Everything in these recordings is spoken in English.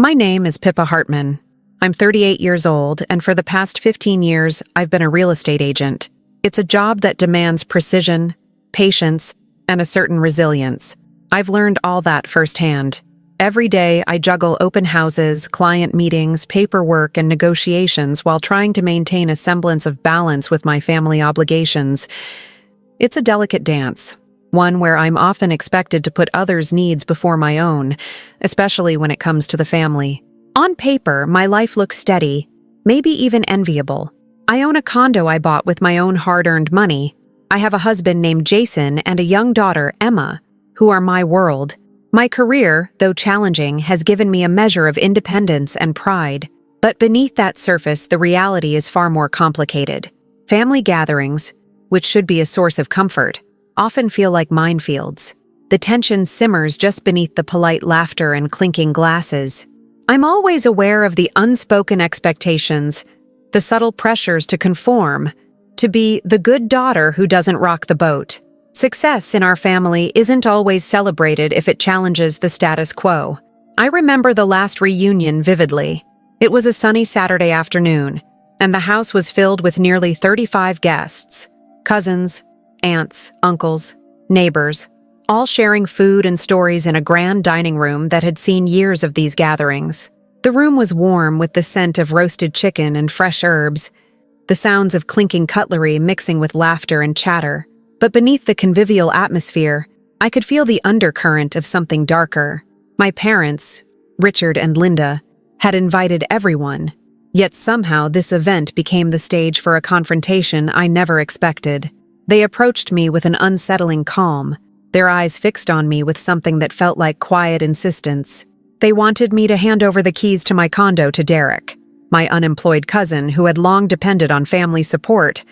My name is Pippa Hartman. I'm 38 years old, and for the past 15 years, I've been a real estate agent. It's a job that demands precision, patience, and a certain resilience. I've learned all that firsthand. Every day, I juggle open houses, client meetings, paperwork, and negotiations while trying to maintain a semblance of balance with my family obligations. It's a delicate dance, one where I'm often expected to put others' needs before my own, especially when it comes to the family. On paper, my life looks steady, maybe even enviable. I own a condo I bought with my own hard-earned money. I have a husband named Jason and a young daughter, Emma, who are my world. My career, though challenging, has given me a measure of independence and pride. But beneath that surface, the reality is far more complicated. Family gatherings, which should be a source of comfort, often feel like minefields. The tension simmers just beneath the polite laughter and clinking glasses. I'm always aware of the unspoken expectations, the subtle pressures to conform, to be the good daughter who doesn't rock the boat. Success in our family isn't always celebrated if it challenges the status quo. I remember the last reunion vividly. It was a sunny Saturday afternoon, and the house was filled with nearly 35 guests, cousins, aunts, uncles, neighbors, all sharing food and stories in a grand dining room that had seen years of these gatherings. The room was warm with the scent of roasted chicken and fresh herbs, the sounds of clinking cutlery mixing with laughter and chatter. But beneath the convivial atmosphere, I could feel the undercurrent of something darker. My parents, Richard and Linda, had invited everyone, yet somehow this event became the stage for a confrontation I never expected. They approached me with an unsettling calm, their eyes fixed on me with something that felt like quiet insistence. They wanted me to hand over the keys to my condo to Derek, my unemployed cousin who had long depended on family support,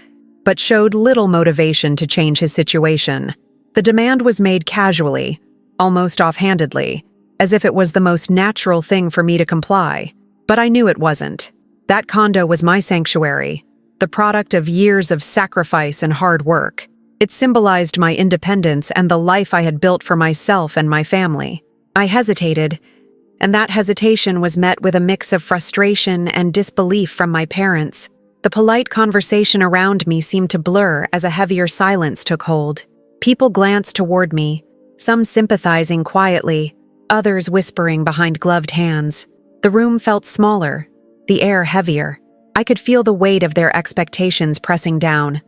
but showed little motivation to change his situation. The demand was made casually, almost offhandedly, as if it was the most natural thing for me to comply. But I knew it wasn't. That condo was my sanctuary, the product of years of sacrifice and hard work. It symbolized my independence and the life I had built for myself and my family. I hesitated, and that hesitation was met with a mix of frustration and disbelief from my parents. The polite conversation around me seemed to blur as a heavier silence took hold. People glanced toward me, some sympathizing quietly, others whispering behind gloved hands. The room felt smaller, the air heavier. I could feel the weight of their expectations pressing down,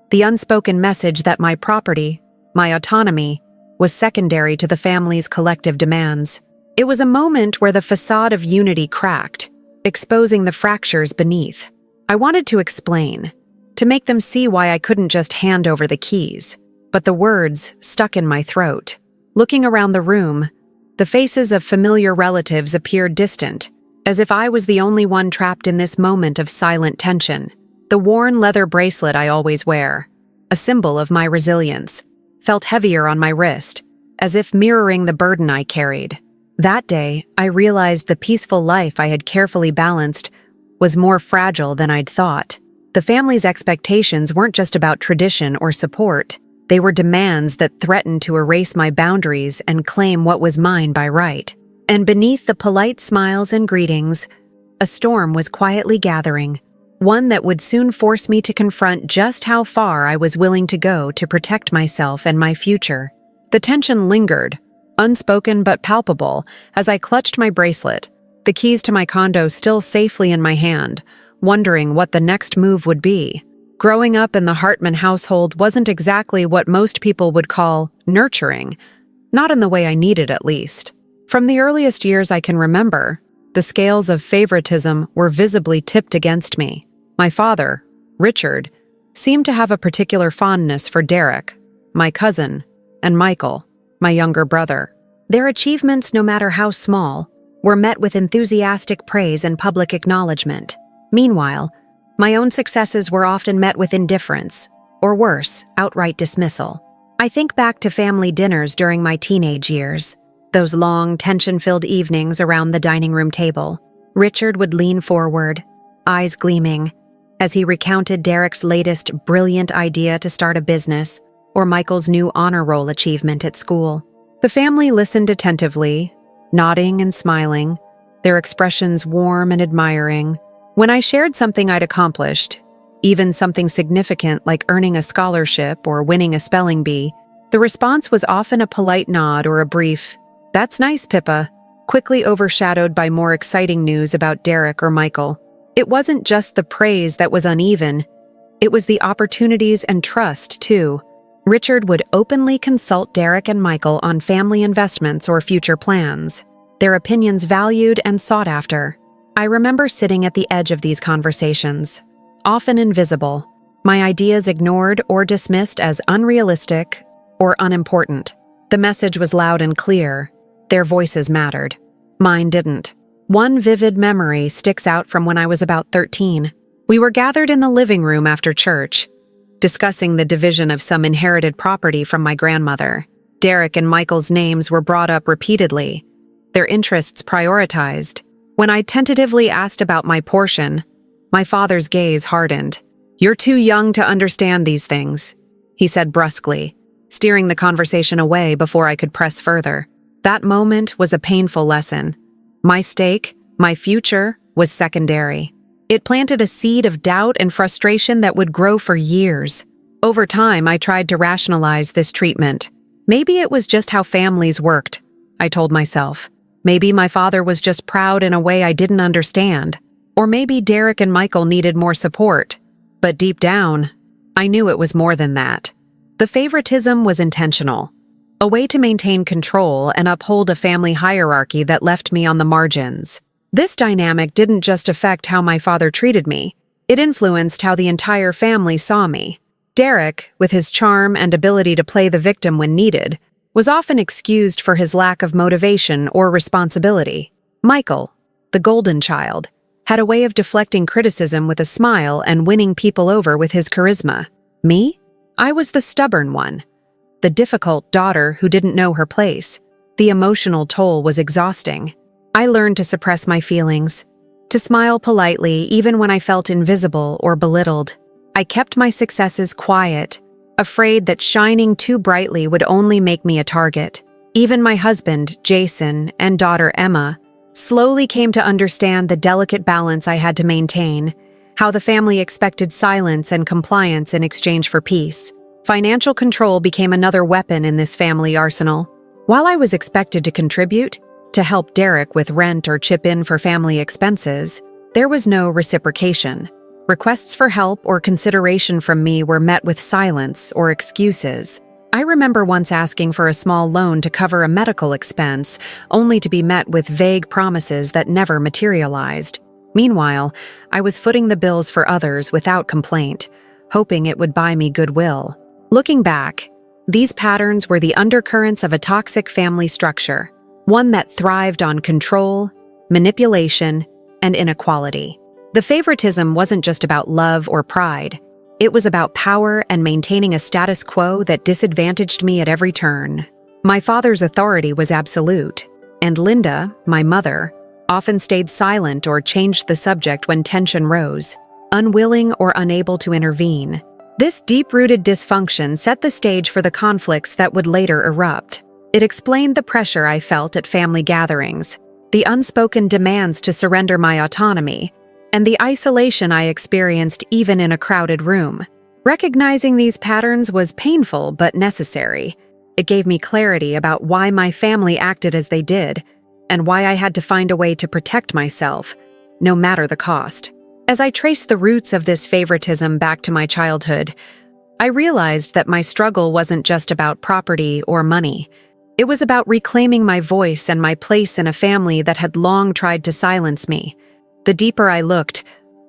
the unspoken message that my property, my autonomy, was secondary to the family's collective demands. It was a moment where the facade of unity cracked, exposing the fractures beneath. I wanted to explain, to make them see why I couldn't just hand over the keys, but the words stuck in my throat. Looking around the room, the faces of familiar relatives appeared distant, as if I was the only one trapped in this moment of silent tension. The worn leather bracelet I always wear, a symbol of my resilience, felt heavier on my wrist, as if mirroring the burden I carried. That day, I realized the peaceful life I had carefully balanced was more fragile than I'd thought. The family's expectations weren't just about tradition or support. They were demands that threatened to erase my boundaries and claim what was mine by right. And beneath the polite smiles and greetings, a storm was quietly gathering, one that would soon force me to confront just how far I was willing to go to protect myself and my future. The tension lingered, unspoken but palpable, as I clutched my bracelet, the keys to my condo still safely in my hand, wondering what the next move would be. Growing up in the Hartman household wasn't exactly what most people would call nurturing, not in the way I needed at least. From the earliest years I can remember, the scales of favoritism were visibly tipped against me. My father, Richard, seemed to have a particular fondness for Derek, my cousin, and Michael, my younger brother. Their achievements, no matter how small, were met with enthusiastic praise and public acknowledgement. Meanwhile, my own successes were often met with indifference, or worse, outright dismissal. I think back to family dinners during my teenage years, those long, tension-filled evenings around the dining room table. Richard would lean forward, eyes gleaming, as he recounted Derek's latest brilliant idea to start a business or Michael's new honor roll achievement at school. The family listened attentively, nodding and smiling, their expressions warm and admiring. When I shared something I'd accomplished, even something significant like earning a scholarship or winning a spelling bee, the response was often a polite nod or a brief, "That's nice, Pippa," quickly overshadowed by more exciting news about Derek or Michael. It wasn't just the praise that was uneven, it was the opportunities and trust, too. Richard would openly consult Derek and Michael on family investments or future plans, their opinions valued and sought after. I remember sitting at the edge of these conversations, often invisible, my ideas ignored or dismissed as unrealistic or unimportant. The message was loud and clear. Their voices mattered. Mine didn't. One vivid memory sticks out from when I was about 13. We were gathered in the living room after church, discussing the division of some inherited property from my grandmother. Derek and Michael's names were brought up repeatedly, their interests prioritized. When I tentatively asked about my portion, my father's gaze hardened. "You're too young to understand these things," he said brusquely, steering the conversation away before I could press further. That moment was a painful lesson. My stake, my future, was secondary. It planted a seed of doubt and frustration that would grow for years. Over time, I tried to rationalize this treatment. Maybe it was just how families worked, I told myself. Maybe my father was just proud in a way I didn't understand. Or maybe Derek and Michael needed more support. But deep down, I knew it was more than that. The favoritism was intentional, a way to maintain control and uphold a family hierarchy that left me on the margins. This dynamic didn't just affect how my father treated me, it influenced how the entire family saw me. Derek, with his charm and ability to play the victim when needed, was often excused for his lack of motivation or responsibility. Michael, the golden child, had a way of deflecting criticism with a smile and winning people over with his charisma. Me? I was the stubborn one, the difficult daughter who didn't know her place. The emotional toll was exhausting. I learned to suppress my feelings, to smile politely even when I felt invisible or belittled. I kept my successes quiet, afraid that shining too brightly would only make me a target. Even my husband, Jason, and daughter Emma slowly came to understand the delicate balance I had to maintain, how the family expected silence and compliance in exchange for peace. Financial control became another weapon in this family arsenal. While I was expected to contribute, to help Derek with rent or chip in for family expenses, there was no reciprocation. Requests for help or consideration from me were met with silence or excuses. I remember once asking for a small loan to cover a medical expense, only to be met with vague promises that never materialized. Meanwhile, I was footing the bills for others without complaint, hoping it would buy me goodwill. Looking back, these patterns were the undercurrents of a toxic family structure, one that thrived on control, manipulation, and inequality. The favoritism wasn't just about love or pride. It was about power and maintaining a status quo that disadvantaged me at every turn. My father's authority was absolute, and Linda, my mother, often stayed silent or changed the subject when tension rose, unwilling or unable to intervene. This deep-rooted dysfunction set the stage for the conflicts that would later erupt. It explained the pressure I felt at family gatherings, the unspoken demands to surrender my autonomy, and the isolation I experienced even in a crowded room. Recognizing these patterns was painful but necessary. It gave me clarity about why my family acted as they did, and why I had to find a way to protect myself, no matter the cost. As I traced the roots of this favoritism back to my childhood, I realized that my struggle wasn't just about property or money. It was about reclaiming my voice and my place in a family that had long tried to silence me. The deeper I looked,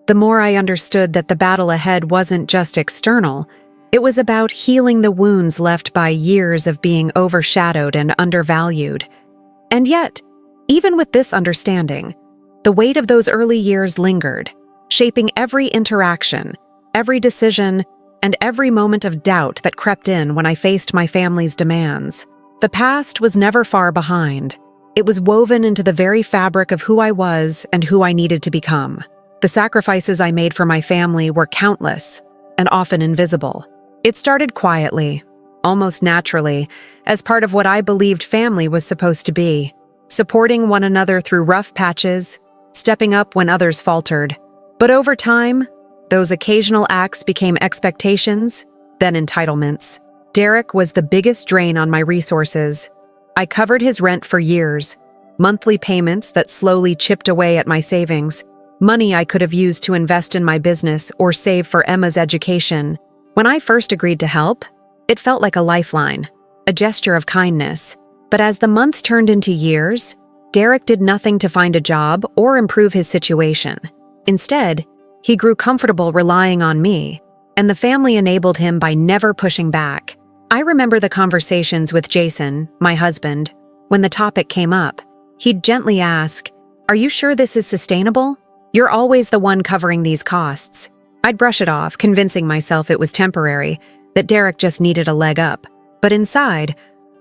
the more I understood that the battle ahead wasn't just external. It was about healing the wounds left by years of being overshadowed and undervalued. And yet, even with this understanding, the weight of those early years lingered, shaping every interaction, every decision, and every moment of doubt that crept in when I faced my family's demands. The past was never far behind. It was woven into the very fabric of who I was and who I needed to become. The sacrifices I made for my family were countless and often invisible. It started quietly, almost naturally, as part of what I believed family was supposed to be. supporting one another through rough patches, stepping up when others faltered. But over time, those occasional acts became expectations, then entitlements. Derek was the biggest drain on my resources. I covered his rent for years, monthly payments that slowly chipped away at my savings, money I could have used to invest in my business or save for Emma's education. When I first agreed to help, it felt like a lifeline, a gesture of kindness. But as the months turned into years, Derek did nothing to find a job or improve his situation. Instead, he grew comfortable relying on me, and the family enabled him by never pushing back. I remember the conversations with Jason, my husband. When the topic came up, he'd gently ask, "Are you sure this is sustainable? You're always the one covering these costs." I'd brush it off, convincing myself it was temporary, that Derek just needed a leg up. But inside,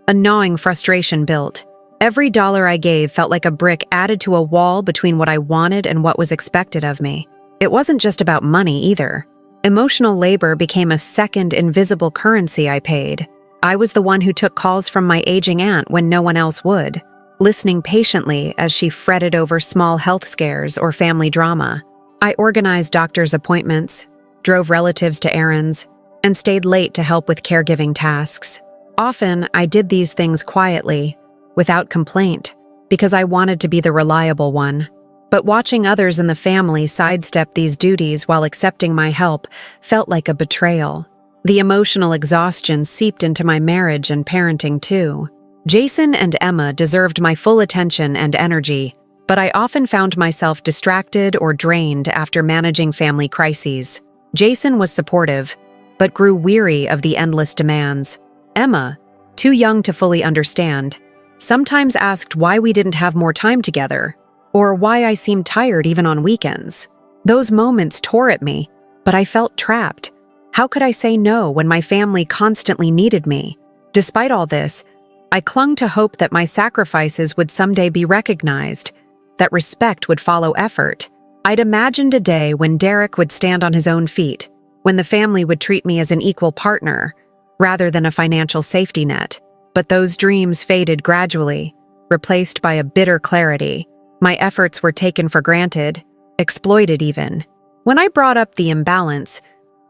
a gnawing frustration built. Every dollar I gave felt like a brick added to a wall between what I wanted and what was expected of me. It wasn't just about money either. Emotional labor became a second invisible currency I paid. I was the one who took calls from my aging aunt when no one else would, listening patiently as she fretted over small health scares or family drama. I organized doctor's appointments, drove relatives to errands, and stayed late to help with caregiving tasks. Often, I did these things quietly, without complaint, because I wanted to be the reliable one. But watching others in the family sidestep these duties while accepting my help felt like a betrayal. The emotional exhaustion seeped into my marriage and parenting too. Jason and Emma deserved my full attention and energy, but I often found myself distracted or drained after managing family crises. Jason was supportive, but grew weary of the endless demands. Emma, too young to fully understand, sometimes asked why we didn't have more time together, or why I seemed tired even on weekends. Those moments tore at me, but I felt trapped. How could I say no when my family constantly needed me? Despite all this, I clung to hope that my sacrifices would someday be recognized, that respect would follow effort. I'd imagined a day when Derek would stand on his own feet, when the family would treat me as an equal partner, rather than a financial safety net. But those dreams faded gradually, replaced by a bitter clarity. My efforts were taken for granted, exploited even. When I brought up the imbalance,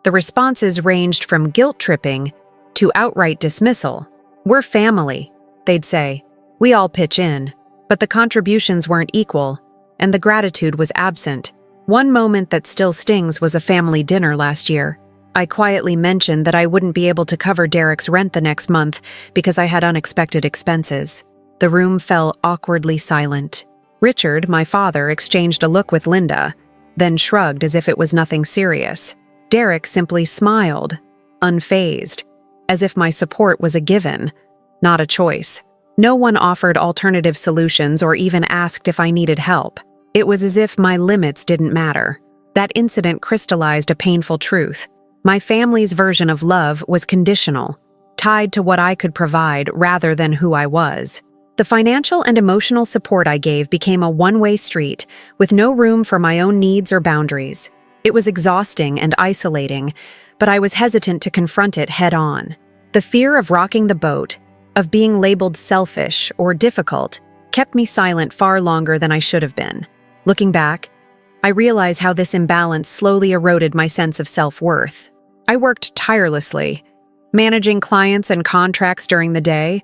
the responses ranged from guilt-tripping to outright dismissal. "We're family," they'd say. "We all pitch in." But the contributions weren't equal, and the gratitude was absent. One moment that still stings was a family dinner last year. I quietly mentioned that I wouldn't be able to cover Derek's rent the next month because I had unexpected expenses. The room fell awkwardly silent. Richard, my father, exchanged a look with Linda, then shrugged as if it was nothing serious. Derek simply smiled, unfazed, as if my support was a given, not a choice. No one offered alternative solutions or even asked if I needed help. It was as if my limits didn't matter. That incident crystallized a painful truth. My family's version of love was conditional, tied to what I could provide rather than who I was. The financial and emotional support I gave became a one-way street, with no room for my own needs or boundaries. It was exhausting and isolating, but I was hesitant to confront it head-on. The fear of rocking the boat, of being labeled selfish or difficult, kept me silent far longer than I should have been. Looking back, I realize how this imbalance slowly eroded my sense of self-worth. I worked tirelessly, managing clients and contracts during the day,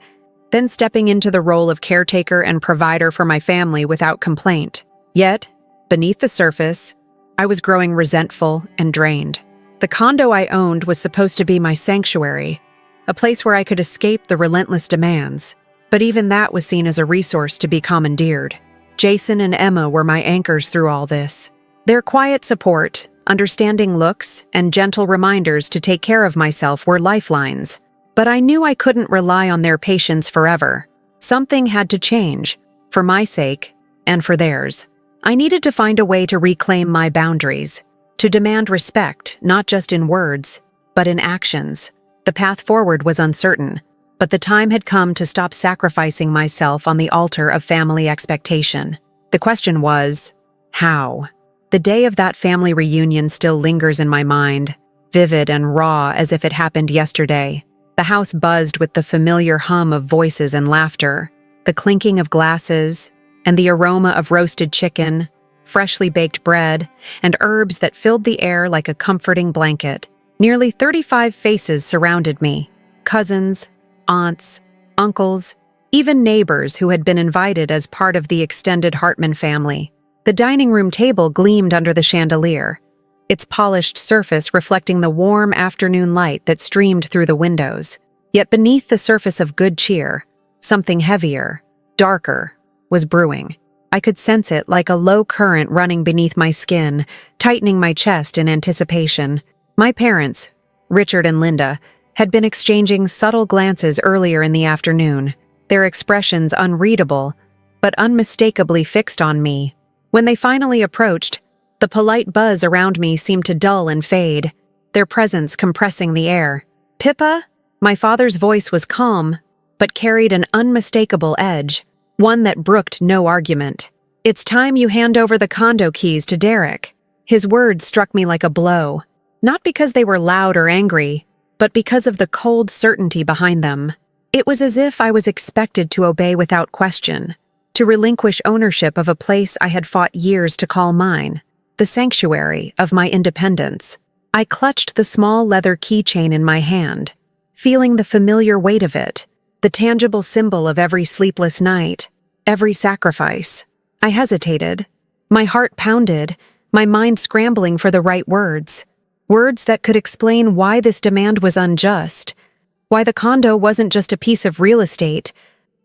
then stepping into the role of caretaker and provider for my family without complaint. Yet, beneath the surface, I was growing resentful and drained. The condo I owned was supposed to be my sanctuary, a place where I could escape the relentless demands. But even that was seen as a resource to be commandeered. Jason and Emma were my anchors through all this. Their quiet support, understanding looks, and gentle reminders to take care of myself were lifelines. But I knew I couldn't rely on their patience forever. Something had to change, for my sake and for theirs. I needed to find a way to reclaim my boundaries, to demand respect, not just in words, but in actions. The path forward was uncertain, but the time had come to stop sacrificing myself on the altar of family expectation. The question was, how? The day of that family reunion still lingers in my mind, vivid and raw as if it happened yesterday. The house buzzed with the familiar hum of voices and laughter. the clinking of glasses, and the aroma of roasted chicken, freshly baked bread, and herbs that filled the air like a comforting blanket. Nearly 35 faces surrounded me: cousins, aunts, uncles, even neighbors who had been invited as part of the extended Hartman family. The dining room table gleamed under the chandelier, its polished surface reflecting the warm afternoon light that streamed through the windows. Yet beneath the surface of good cheer, something heavier, darker, was brewing. I could sense it like a low current running beneath my skin, tightening my chest in anticipation. My parents, Richard and Linda, had been exchanging subtle glances earlier in the afternoon, their expressions unreadable, but unmistakably fixed on me. When they finally approached, the polite buzz around me seemed to dull and fade, their presence compressing the air. "Pippa?" My father's voice was calm, but carried an unmistakable edge, one that brooked no argument. "It's time you hand over the condo keys to Derek." His words struck me like a blow, not because they were loud or angry, but because of the cold certainty behind them. It was as if I was expected to obey without question, to relinquish ownership of a place I had fought years to call mine, the sanctuary of my independence. I clutched the small leather keychain in my hand, feeling the familiar weight of it, the tangible symbol of every sleepless night, every sacrifice. I hesitated. My heart pounded, my mind scrambling for the right words. Words that could explain why this demand was unjust, why the condo wasn't just a piece of real estate,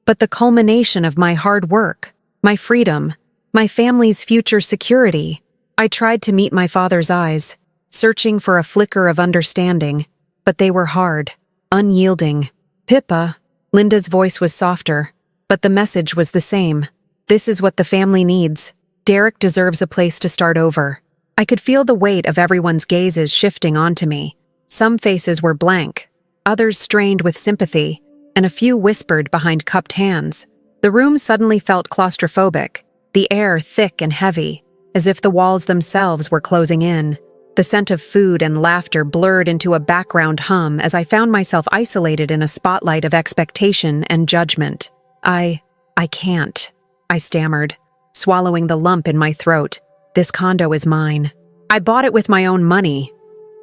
but the culmination of my hard work, my freedom, my family's future security. I tried to meet my father's eyes, searching for a flicker of understanding, but they were hard, unyielding. "Pippa," Linda's voice was softer, but the message was the same. "This is what the family needs. Derek deserves a place to start over." I could feel the weight of everyone's gazes shifting onto me. Some faces were blank, others strained with sympathy, and a few whispered behind cupped hands. The room suddenly felt claustrophobic, the air thick and heavy, as if the walls themselves were closing in. The scent of food and laughter blurred into a background hum as I found myself isolated in a spotlight of expectation and judgment. I can't," I stammered, swallowing the lump in my throat. "This condo is mine. I bought it with my own money.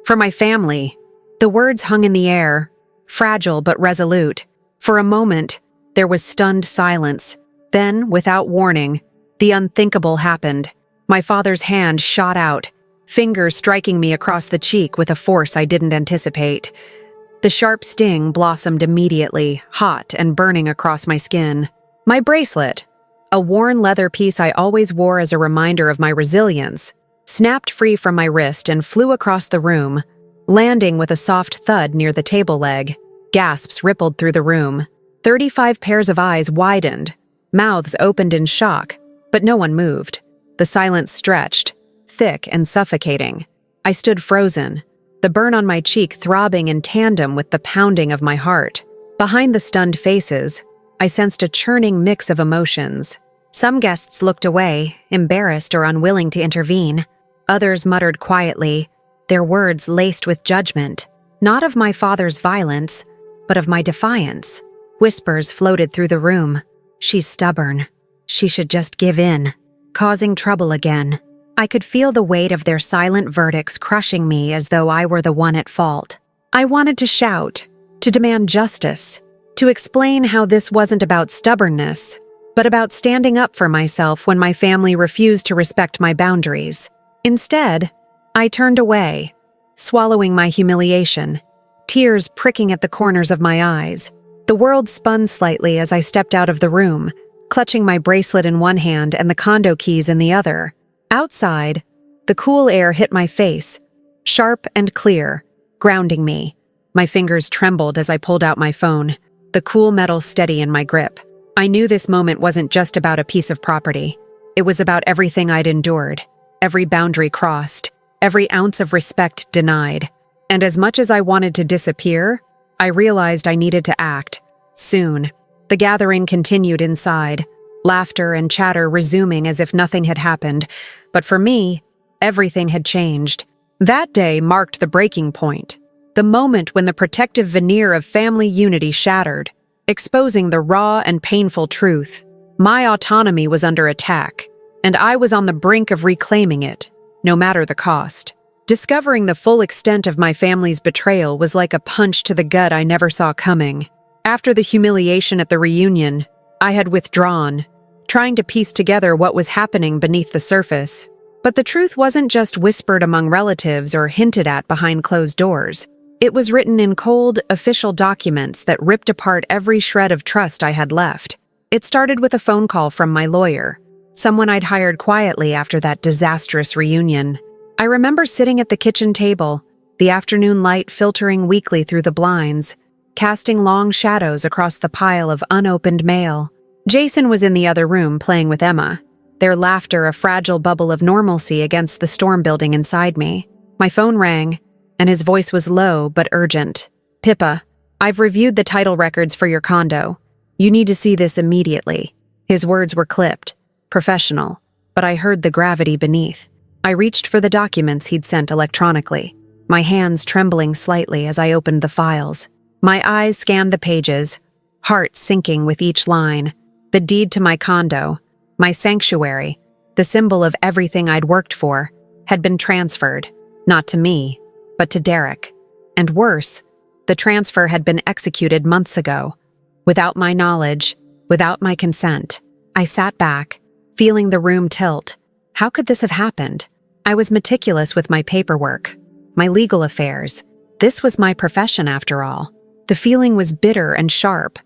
For my family." The words hung in the air, fragile but resolute. For a moment, there was stunned silence. Then, without warning, the unthinkable happened. My father's hand shot out, fingers striking me across the cheek with a force I didn't anticipate. The sharp sting blossomed immediately, hot and burning across my skin. My bracelet, a worn leather piece I always wore as a reminder of my resilience, snapped free from my wrist and flew across the room, landing with a soft thud near the table leg. Gasps rippled through the room. 35 pairs of eyes widened, mouths opened in shock, but no one moved. The silence stretched, thick and suffocating. I stood frozen, the burn on my cheek throbbing in tandem with the pounding of my heart. Behind the stunned faces, I sensed a churning mix of emotions. Some guests looked away, embarrassed or unwilling to intervene. Others muttered quietly, their words laced with judgment, not of my father's violence, but of my defiance. Whispers floated through the room. "She's stubborn. She should just give in," causing trouble again. I could feel the weight of their silent verdicts crushing me as though I were the one at fault. I wanted to shout, to demand justice, to explain how this wasn't about stubbornness, but about standing up for myself when my family refused to respect my boundaries. Instead, I turned away, swallowing my humiliation, tears pricking at the corners of my eyes. The world spun slightly as I stepped out of the room, clutching my bracelet in one hand and the condo keys in the other. Outside, the cool air hit my face, sharp and clear, grounding me. My fingers trembled as I pulled out my phone, the cool metal steady in my grip. I knew this moment wasn't just about a piece of property. It was about everything I'd endured, every boundary crossed, every ounce of respect denied. And as much as I wanted to disappear, I realized I needed to act, soon. The gathering continued inside, laughter and chatter resuming as if nothing had happened. But for me, everything had changed. That day marked the breaking point, the moment when the protective veneer of family unity shattered. exposing the raw and painful truth. My autonomy was under attack, and I was on the brink of reclaiming it, no matter the cost. Discovering the full extent of my family's betrayal was like a punch to the gut I never saw coming. After the humiliation at the reunion, I had withdrawn, trying to piece together what was happening beneath the surface. But the truth wasn't just whispered among relatives or hinted at behind closed doors. It was written in cold, official documents that ripped apart every shred of trust I had left. It started with a phone call from my lawyer, someone I'd hired quietly after that disastrous reunion. I remember sitting at the kitchen table, the afternoon light filtering weakly through the blinds, casting long shadows across the pile of unopened mail. Jason was in the other room playing with Emma, their laughter a fragile bubble of normalcy against the storm building inside me. My phone rang, and his voice was low but urgent. "Pippa, I've reviewed the title records for your condo. You need to see this immediately." His words were clipped, professional, but I heard the gravity beneath. I reached for the documents he'd sent electronically, my hands trembling slightly as I opened the files. My eyes scanned the pages, heart sinking with each line. The deed to my condo, my sanctuary, the symbol of everything I'd worked for, had been transferred, not to me, but to Derek. And worse, the transfer had been executed months ago. Without my knowledge, without my consent, I sat back, feeling the room tilt. How could this have happened? I was meticulous with my paperwork, my legal affairs. This was my profession after all. The feeling was bitter and sharp,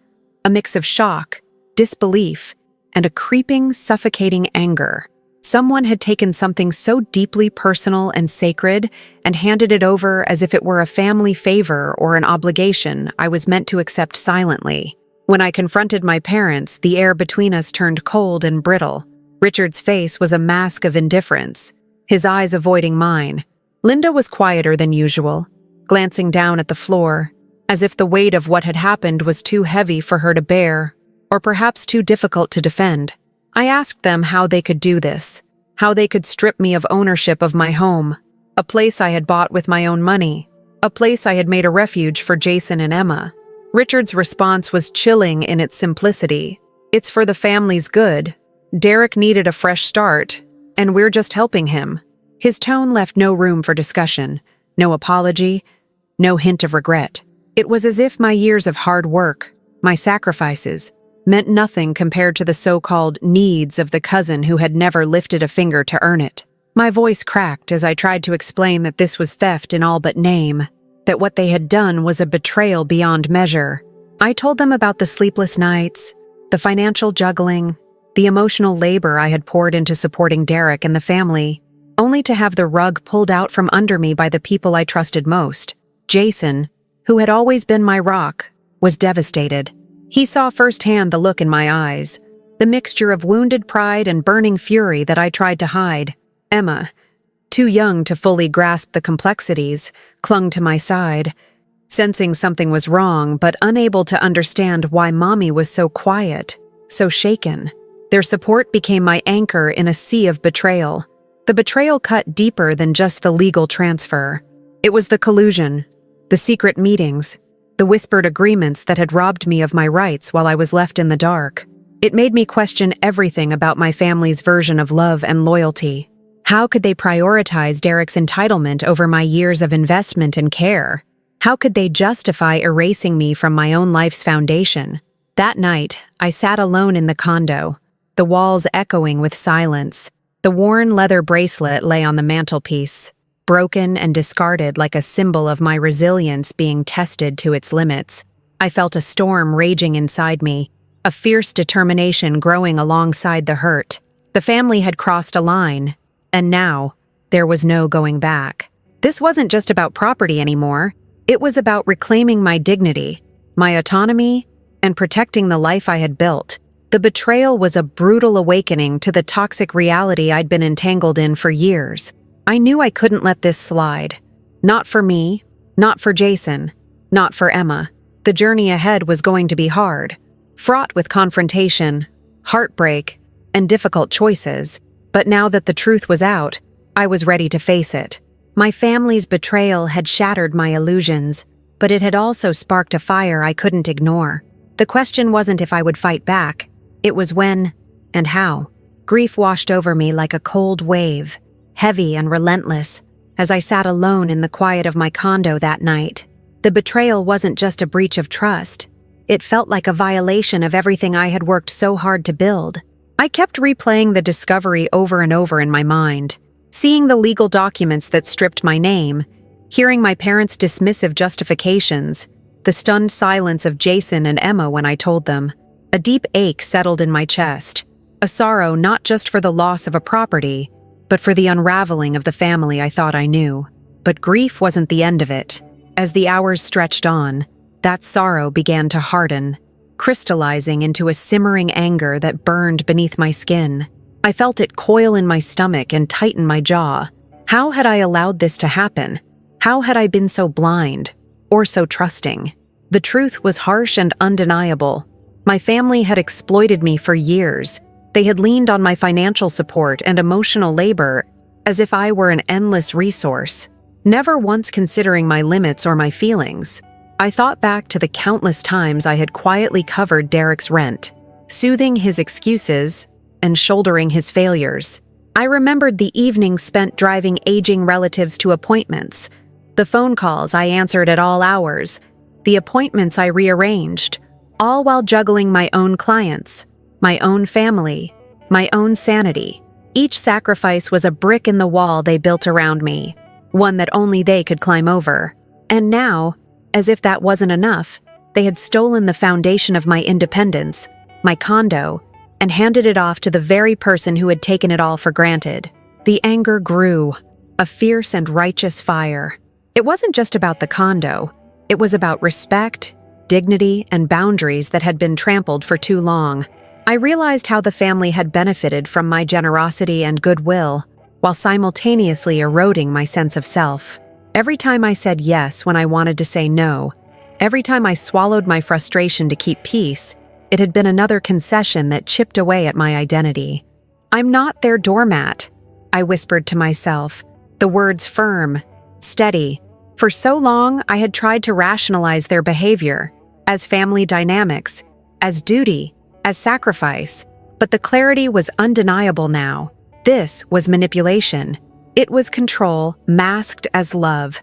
a mix of shock, disbelief, and a creeping, suffocating anger. Someone had taken something so deeply personal and sacred and handed it over as if it were a family favor or an obligation I was meant to accept silently. When I confronted my parents, the air between us turned cold and brittle. Richard's face was a mask of indifference, his eyes avoiding mine. Linda was quieter than usual, glancing down at the floor, as if the weight of what had happened was too heavy for her to bear, or perhaps too difficult to defend. I asked them how they could do this, how they could strip me of ownership of my home, a place I had bought with my own money, a place I had made a refuge for Jason and Emma. Richard's response was chilling in its simplicity. "It's for the family's good. Derek needed a fresh start, and we're just helping him." His tone left no room for discussion, no apology, no hint of regret. It was as if my years of hard work, my sacrifices, meant nothing compared to the so-called needs of the cousin who had never lifted a finger to earn it. My voice cracked as I tried to explain that this was theft in all but name, that what they had done was a betrayal beyond measure. I told them about the sleepless nights, the financial juggling, the emotional labor I had poured into supporting Derek and the family, only to have the rug pulled out from under me by the people I trusted most. Jason, who had always been my rock, was devastated. He saw firsthand the look in my eyes, the mixture of wounded pride and burning fury that I tried to hide. Emma, too young to fully grasp the complexities, clung to my side, sensing something was wrong but unable to understand why Mommy was so quiet, so shaken. Their support became my anchor in a sea of betrayal. The betrayal cut deeper than just the legal transfer. It was the collusion, the secret meetings, the whispered agreements that had robbed me of my rights while I was left in the dark. It made me question everything about my family's version of love and loyalty. How could they prioritize Derek's entitlement over my years of investment and care? How could they justify erasing me from my own life's foundation? That night, I sat alone in the condo, the walls echoing with silence. The worn leather bracelet lay on the mantelpiece, broken and discarded like a symbol of my resilience being tested to its limits. I felt a storm raging inside me, a fierce determination growing alongside the hurt. The family had crossed a line, and now there was no going back. This wasn't just about property anymore. It was about reclaiming my dignity, my autonomy, and protecting the life I had built. The betrayal was a brutal awakening to the toxic reality I'd been entangled in for years. I knew I couldn't let this slide. Not for me, not for Jason, not for Emma. The journey ahead was going to be hard, fraught with confrontation, heartbreak, and difficult choices. But now that the truth was out, I was ready to face it. My family's betrayal had shattered my illusions, but it had also sparked a fire I couldn't ignore. The question wasn't if I would fight back, it was when and how. Grief washed over me like a cold wave, heavy and relentless, as I sat alone in the quiet of my condo that night. The betrayal wasn't just a breach of trust. It felt like a violation of everything I had worked so hard to build. I kept replaying the discovery over and over in my mind, seeing the legal documents that stripped my name, hearing my parents' dismissive justifications, the stunned silence of Jason and Emma when I told them. A deep ache settled in my chest, a sorrow not just for the loss of a property, but for the unraveling of the family I thought I knew. But grief wasn't the end of it. As the hours stretched on, that sorrow began to harden, crystallizing into a simmering anger that burned beneath my skin. I felt it coil in my stomach and tighten my jaw. How had I allowed this to happen? How had I been so blind, or so trusting? The truth was harsh and undeniable. My family had exploited me for years. They had leaned on my financial support and emotional labor as if I were an endless resource, never once considering my limits or my feelings. I thought back to the countless times I had quietly covered Derek's rent, soothing his excuses and shouldering his failures. I remembered the evenings spent driving aging relatives to appointments, the phone calls I answered at all hours, the appointments I rearranged, all while juggling my own clients, my own family, my own sanity. Each sacrifice was a brick in the wall they built around me, one that only they could climb over. And now, as if that wasn't enough, they had stolen the foundation of my independence, my condo, and handed it off to the very person who had taken it all for granted. The anger grew, a fierce and righteous fire. It wasn't just about the condo. It was about respect, dignity, and boundaries that had been trampled for too long. I realized how the family had benefited from my generosity and goodwill, while simultaneously eroding my sense of self. Every time I said yes when I wanted to say no, every time I swallowed my frustration to keep peace, it had been another concession that chipped away at my identity. "I'm not their doormat," I whispered to myself, the words firm, steady. For so long, I had tried to rationalize their behavior as family dynamics, as duty, as sacrifice, but the clarity was undeniable now. This was manipulation. It was control masked as love,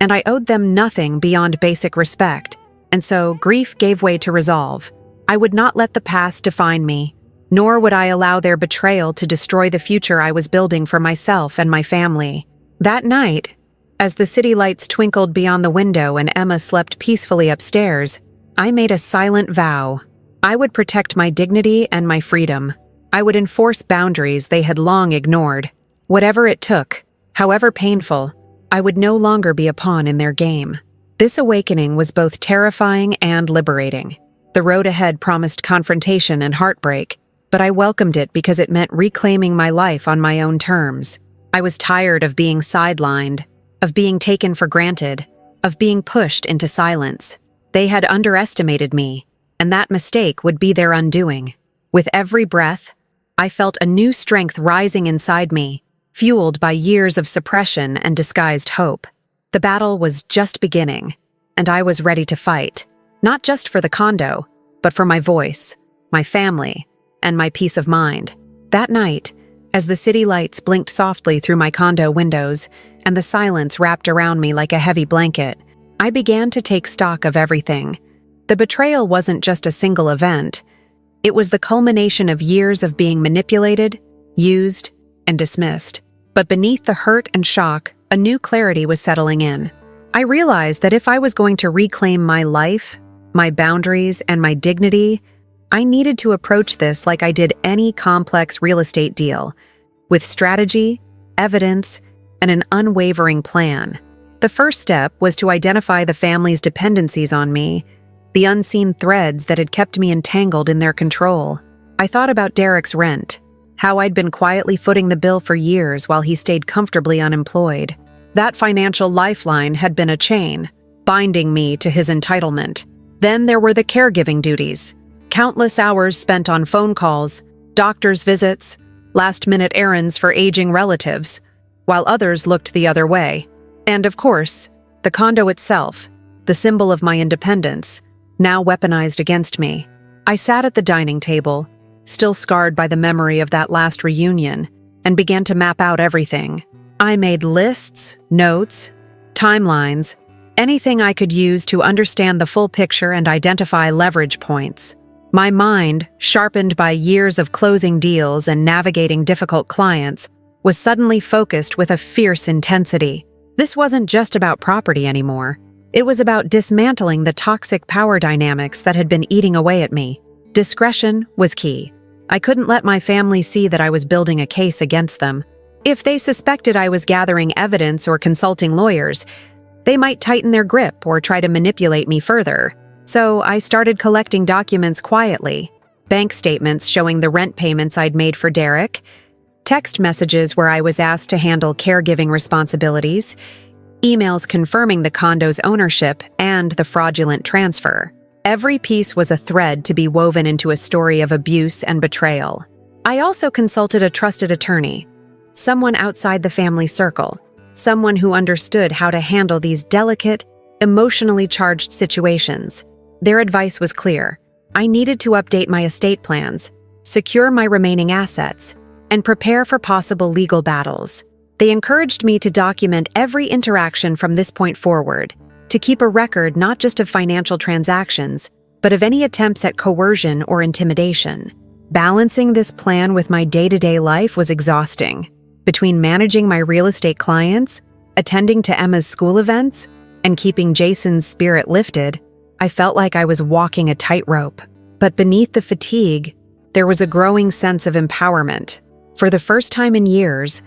and I owed them nothing beyond basic respect, and so grief gave way to resolve. I would not let the past define me, nor would I allow their betrayal to destroy the future I was building for myself and my family. That night, as the city lights twinkled beyond the window and Emma slept peacefully upstairs, I made a silent vow. I would protect my dignity and my freedom. I would enforce boundaries they had long ignored. Whatever it took, however painful, I would no longer be a pawn in their game. This awakening was both terrifying and liberating. The road ahead promised confrontation and heartbreak, but I welcomed it because it meant reclaiming my life on my own terms. I was tired of being sidelined, of being taken for granted, of being pushed into silence. They had underestimated me, and that mistake would be their undoing. With every breath, I felt a new strength rising inside me, fueled by years of suppression and disguised hope. The battle was just beginning, and I was ready to fight, not just for the condo, but for my voice, my family, and my peace of mind. That night, as the city lights blinked softly through my condo windows and the silence wrapped around me like a heavy blanket, I began to take stock of everything. The betrayal wasn't just a single event. It was the culmination of years of being manipulated, used, and dismissed. But beneath the hurt and shock, a new clarity was settling in. I realized that if I was going to reclaim my life, my boundaries, and my dignity, I needed to approach this like I did any complex real estate deal, with strategy, evidence, and an unwavering plan. The first step was to identify the family's dependencies on me, the unseen threads that had kept me entangled in their control. I thought about Derek's rent, how I'd been quietly footing the bill for years while he stayed comfortably unemployed. That financial lifeline had been a chain, binding me to his entitlement. Then there were the caregiving duties, countless hours spent on phone calls, doctor's visits, last-minute errands for aging relatives, while others looked the other way. And of course, the condo itself, the symbol of my independence, now weaponized against me. I sat at the dining table, still scarred by the memory of that last reunion, and began to map out everything. I made lists, notes, timelines, anything I could use to understand the full picture and identify leverage points. My mind, sharpened by years of closing deals and navigating difficult clients, was suddenly focused with a fierce intensity. This wasn't just about property anymore. It was about dismantling the toxic power dynamics that had been eating away at me. Discretion was key. I couldn't let my family see that I was building a case against them. If they suspected I was gathering evidence or consulting lawyers, they might tighten their grip or try to manipulate me further. So I started collecting documents quietly. Bank statements showing the rent payments I'd made for Derek, text messages where I was asked to handle caregiving responsibilities, emails confirming the condo's ownership and the fraudulent transfer. Every piece was a thread to be woven into a story of abuse and betrayal. I also consulted a trusted attorney, someone outside the family circle, someone who understood how to handle these delicate, emotionally charged situations. Their advice was clear. I needed to update my estate plans, secure my remaining assets, and prepare for possible legal battles. They encouraged me to document every interaction from this point forward, to keep a record not just of financial transactions, but of any attempts at coercion or intimidation. Balancing this plan with my day-to-day life was exhausting. Between managing my real estate clients, attending to Emma's school events, and keeping Jason's spirit lifted, I felt like I was walking a tightrope. But beneath the fatigue, there was a growing sense of empowerment. For the first time in years,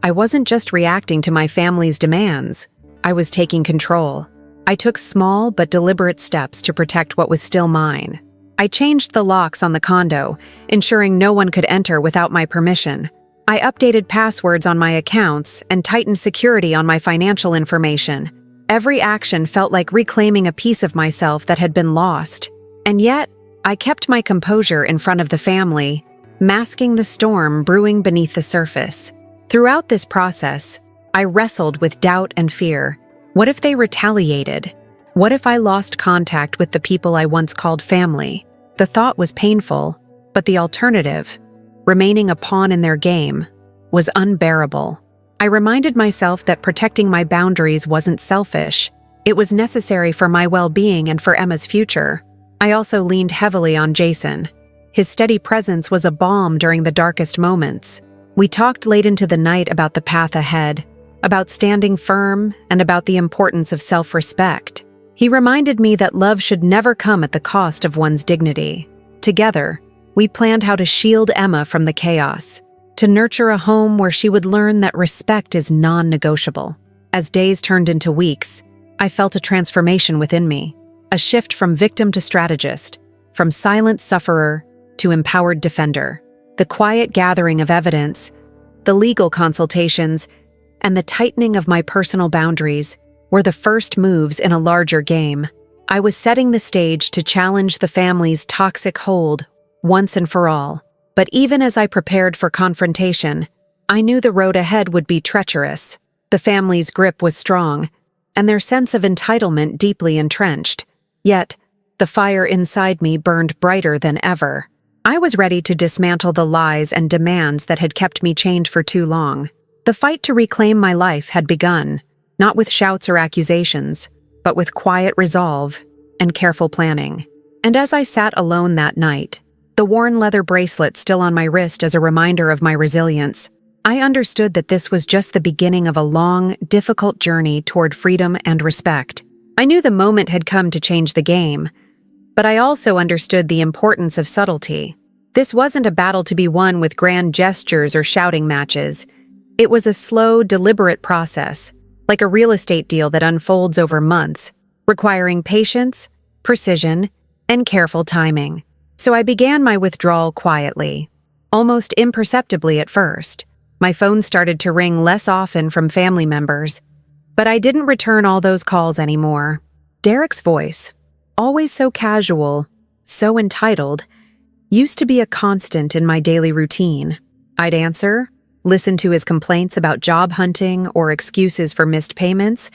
I wasn't just reacting to my family's demands. I was taking control. I took small but deliberate steps to protect what was still mine. I changed the locks on the condo, ensuring no one could enter without my permission. I updated passwords on my accounts and tightened security on my financial information. Every action felt like reclaiming a piece of myself that had been lost. And yet, I kept my composure in front of the family, masking the storm brewing beneath the surface. Throughout this process, I wrestled with doubt and fear. What if they retaliated? What if I lost contact with the people I once called family? The thought was painful, but the alternative, remaining a pawn in their game, was unbearable. I reminded myself that protecting my boundaries wasn't selfish. It was necessary for my well-being and for Emma's future. I also leaned heavily on Jason. His steady presence was a balm during the darkest moments. We talked late into the night about the path ahead, about standing firm, and about the importance of self-respect. He reminded me that love should never come at the cost of one's dignity. Together, we planned how to shield Emma from the chaos, to nurture a home where she would learn that respect is non-negotiable. As days turned into weeks, I felt a transformation within me, a shift from victim to strategist, from silent sufferer to empowered defender. The quiet gathering of evidence, the legal consultations, and the tightening of my personal boundaries were the first moves in a larger game. I was setting the stage to challenge the family's toxic hold once and for all. But even as I prepared for confrontation, I knew the road ahead would be treacherous. The family's grip was strong, and their sense of entitlement deeply entrenched. Yet, the fire inside me burned brighter than ever. I was ready to dismantle the lies and demands that had kept me chained for too long. The fight to reclaim my life had begun, not with shouts or accusations, but with quiet resolve and careful planning. And as I sat alone that night, the worn leather bracelet still on my wrist as a reminder of my resilience, I understood that this was just the beginning of a long, difficult journey toward freedom and respect. I knew the moment had come to change the game, but I also understood the importance of subtlety. This wasn't a battle to be won with grand gestures or shouting matches. It was a slow, deliberate process, like a real estate deal that unfolds over months, requiring patience, precision, and careful timing. So I began my withdrawal quietly, almost imperceptibly at first. My phone started to ring less often from family members, but I didn't return all those calls anymore. Derek's voice, always so casual, so entitled, used to be a constant in my daily routine. I'd answer, listen to his complaints about job hunting or excuses for missed payments,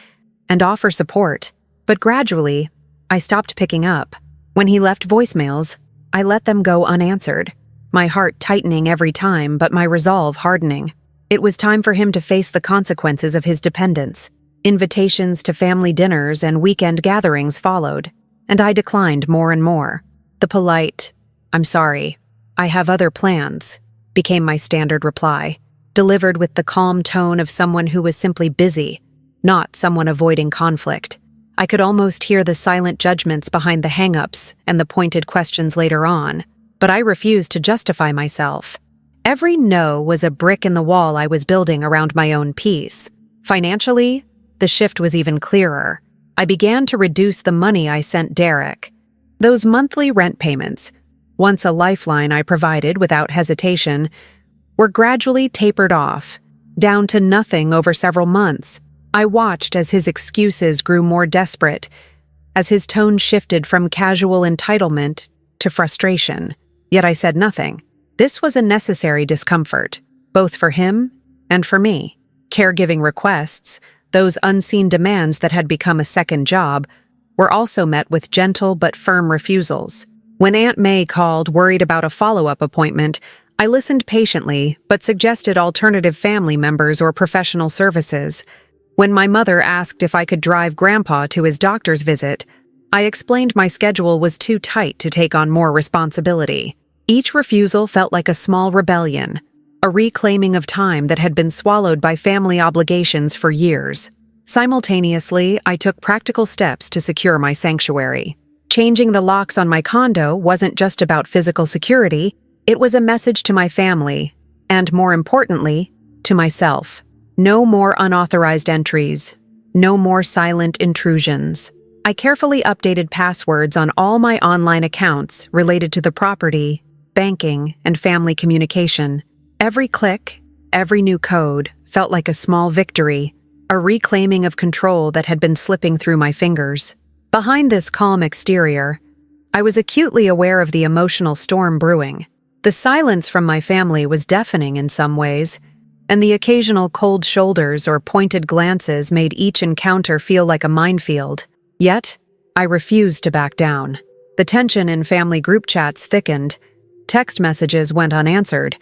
and offer support. But gradually, I stopped picking up. When he left voicemails, I let them go unanswered, my heart tightening every time but my resolve hardening. It was time for him to face the consequences of his dependence. Invitations to family dinners and weekend gatherings followed, and I declined more and more. The polite, "I'm sorry, I have other plans," became my standard reply, delivered with the calm tone of someone who was simply busy, not someone avoiding conflict. I could almost hear the silent judgments behind the hang-ups and the pointed questions later on, but I refused to justify myself. Every no was a brick in the wall I was building around my own peace. Financially, the shift was even clearer. I began to reduce the money I sent Derek. Those monthly rent payments, once a lifeline I provided without hesitation, were gradually tapered off, down to nothing over several months. I watched as his excuses grew more desperate, as his tone shifted from casual entitlement to frustration. Yet I said nothing. This was a necessary discomfort, both for him and for me. Caregiving requests, those unseen demands that had become a second job, were also met with gentle but firm refusals. When Aunt May called, worried about a follow-up appointment, I listened patiently but suggested alternative family members or professional services. When my mother asked if I could drive Grandpa to his doctor's visit, I explained my schedule was too tight to take on more responsibility. Each refusal felt like a small rebellion, a reclaiming of time that had been swallowed by family obligations for years. Simultaneously, I took practical steps to secure my sanctuary. Changing the locks on my condo wasn't just about physical security, it was a message to my family, and more importantly, to myself. No more unauthorized entries. No more silent intrusions. I carefully updated passwords on all my online accounts related to the property, banking, and family communication. Every click, every new code felt like a small victory, a reclaiming of control that had been slipping through my fingers. Behind this calm exterior, I was acutely aware of the emotional storm brewing. The silence from my family was deafening in some ways, and the occasional cold shoulders or pointed glances made each encounter feel like a minefield. Yet, I refused to back down. The tension in family group chats thickened, text messages went unanswered,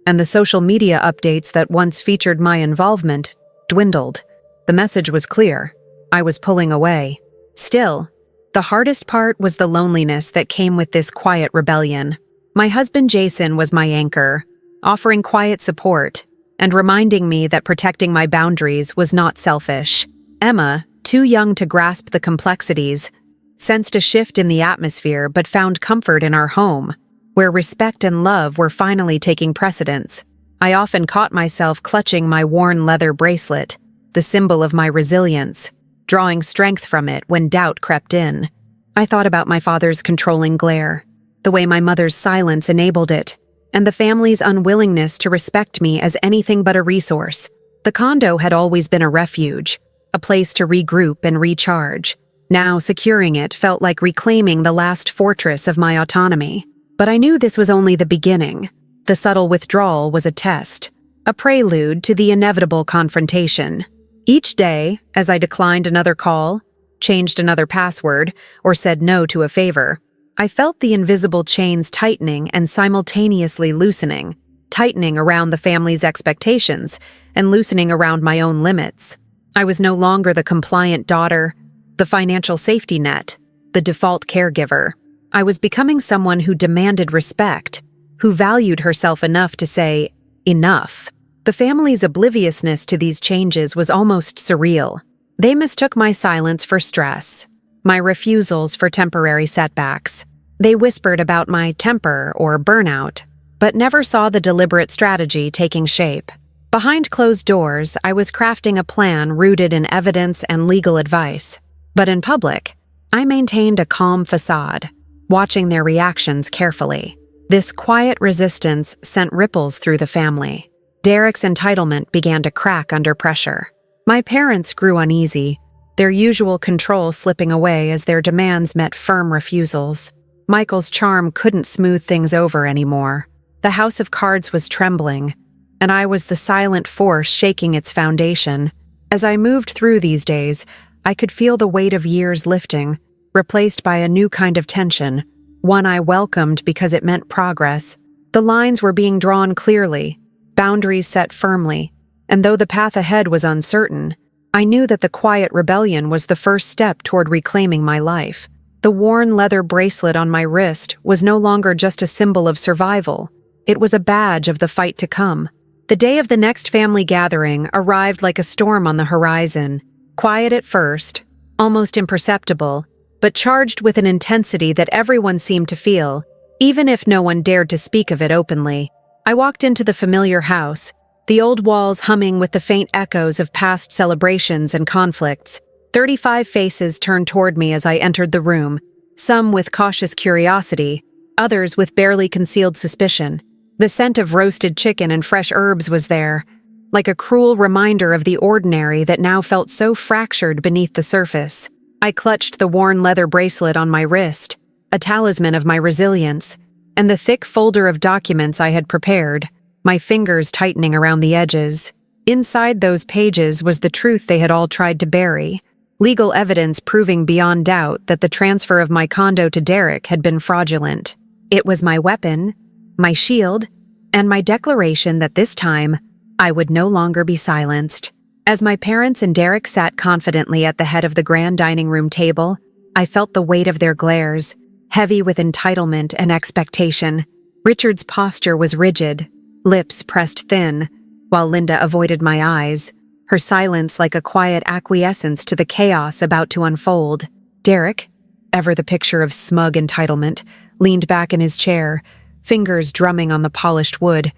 and the social media updates that once featured my involvement dwindled. The message was clear. I was pulling away. Still, the hardest part was the loneliness that came with this quiet rebellion. My husband Jason was my anchor, offering quiet support and reminding me that protecting my boundaries was not selfish. Emma, too young to grasp the complexities, sensed a shift in the atmosphere but found comfort in our home, where respect and love were finally taking precedence. I often caught myself clutching my worn leather bracelet, the symbol of my resilience, drawing strength from it when doubt crept in. I thought about my father's controlling glare, the way my mother's silence enabled it, and the family's unwillingness to respect me as anything but a resource. The condo had always been a refuge, a place to regroup and recharge. Now securing it felt like reclaiming the last fortress of my autonomy. But I knew this was only the beginning. The subtle withdrawal was a test, a prelude to the inevitable confrontation. Each day, as I declined another call, changed another password, or said no to a favor, I felt the invisible chains tightening and simultaneously loosening, tightening around the family's expectations and loosening around my own limits. I was no longer the compliant daughter, the financial safety net, the default caregiver. I was becoming someone who demanded respect, who valued herself enough to say, enough. The family's obliviousness to these changes was almost surreal. They mistook my silence for stress, my refusals for temporary setbacks. They whispered about my temper or burnout, but never saw the deliberate strategy taking shape. Behind closed doors, I was crafting a plan rooted in evidence and legal advice. But in public, I maintained a calm facade, watching their reactions carefully. This quiet resistance sent ripples through the family. Derek's entitlement began to crack under pressure. My parents grew uneasy, their usual control slipping away as their demands met firm refusals. Michael's charm couldn't smooth things over anymore. The house of cards was trembling, and I was the silent force shaking its foundation. As I moved through these days, I could feel the weight of years lifting, replaced by a new kind of tension, one I welcomed because it meant progress. The lines were being drawn clearly, boundaries set firmly, and though the path ahead was uncertain, I knew that the quiet rebellion was the first step toward reclaiming my life. The worn leather bracelet on my wrist was no longer just a symbol of survival. It was a badge of the fight to come. The day of the next family gathering arrived like a storm on the horizon, quiet at first, almost imperceptible, but charged with an intensity that everyone seemed to feel, even if no one dared to speak of it openly. I walked into the familiar house, the old walls humming with the faint echoes of past celebrations and conflicts. 35 faces turned toward me as I entered the room, some with cautious curiosity, others with barely concealed suspicion. The scent of roasted chicken and fresh herbs was there, like a cruel reminder of the ordinary that now felt so fractured beneath the surface. I clutched the worn leather bracelet on my wrist, a talisman of my resilience, and the thick folder of documents I had prepared, my fingers tightening around the edges. Inside those pages was the truth they had all tried to bury, legal evidence proving beyond doubt that the transfer of my condo to Derek had been fraudulent. It was my weapon, my shield, and my declaration that this time, I would no longer be silenced. As my parents and Derek sat confidently at the head of the grand dining room table, I felt the weight of their glares, heavy with entitlement and expectation. Richard's posture was rigid, lips pressed thin, while Linda avoided my eyes, her silence like a quiet acquiescence to the chaos about to unfold. Derek, ever the picture of smug entitlement, leaned back in his chair, fingers drumming on the polished wood,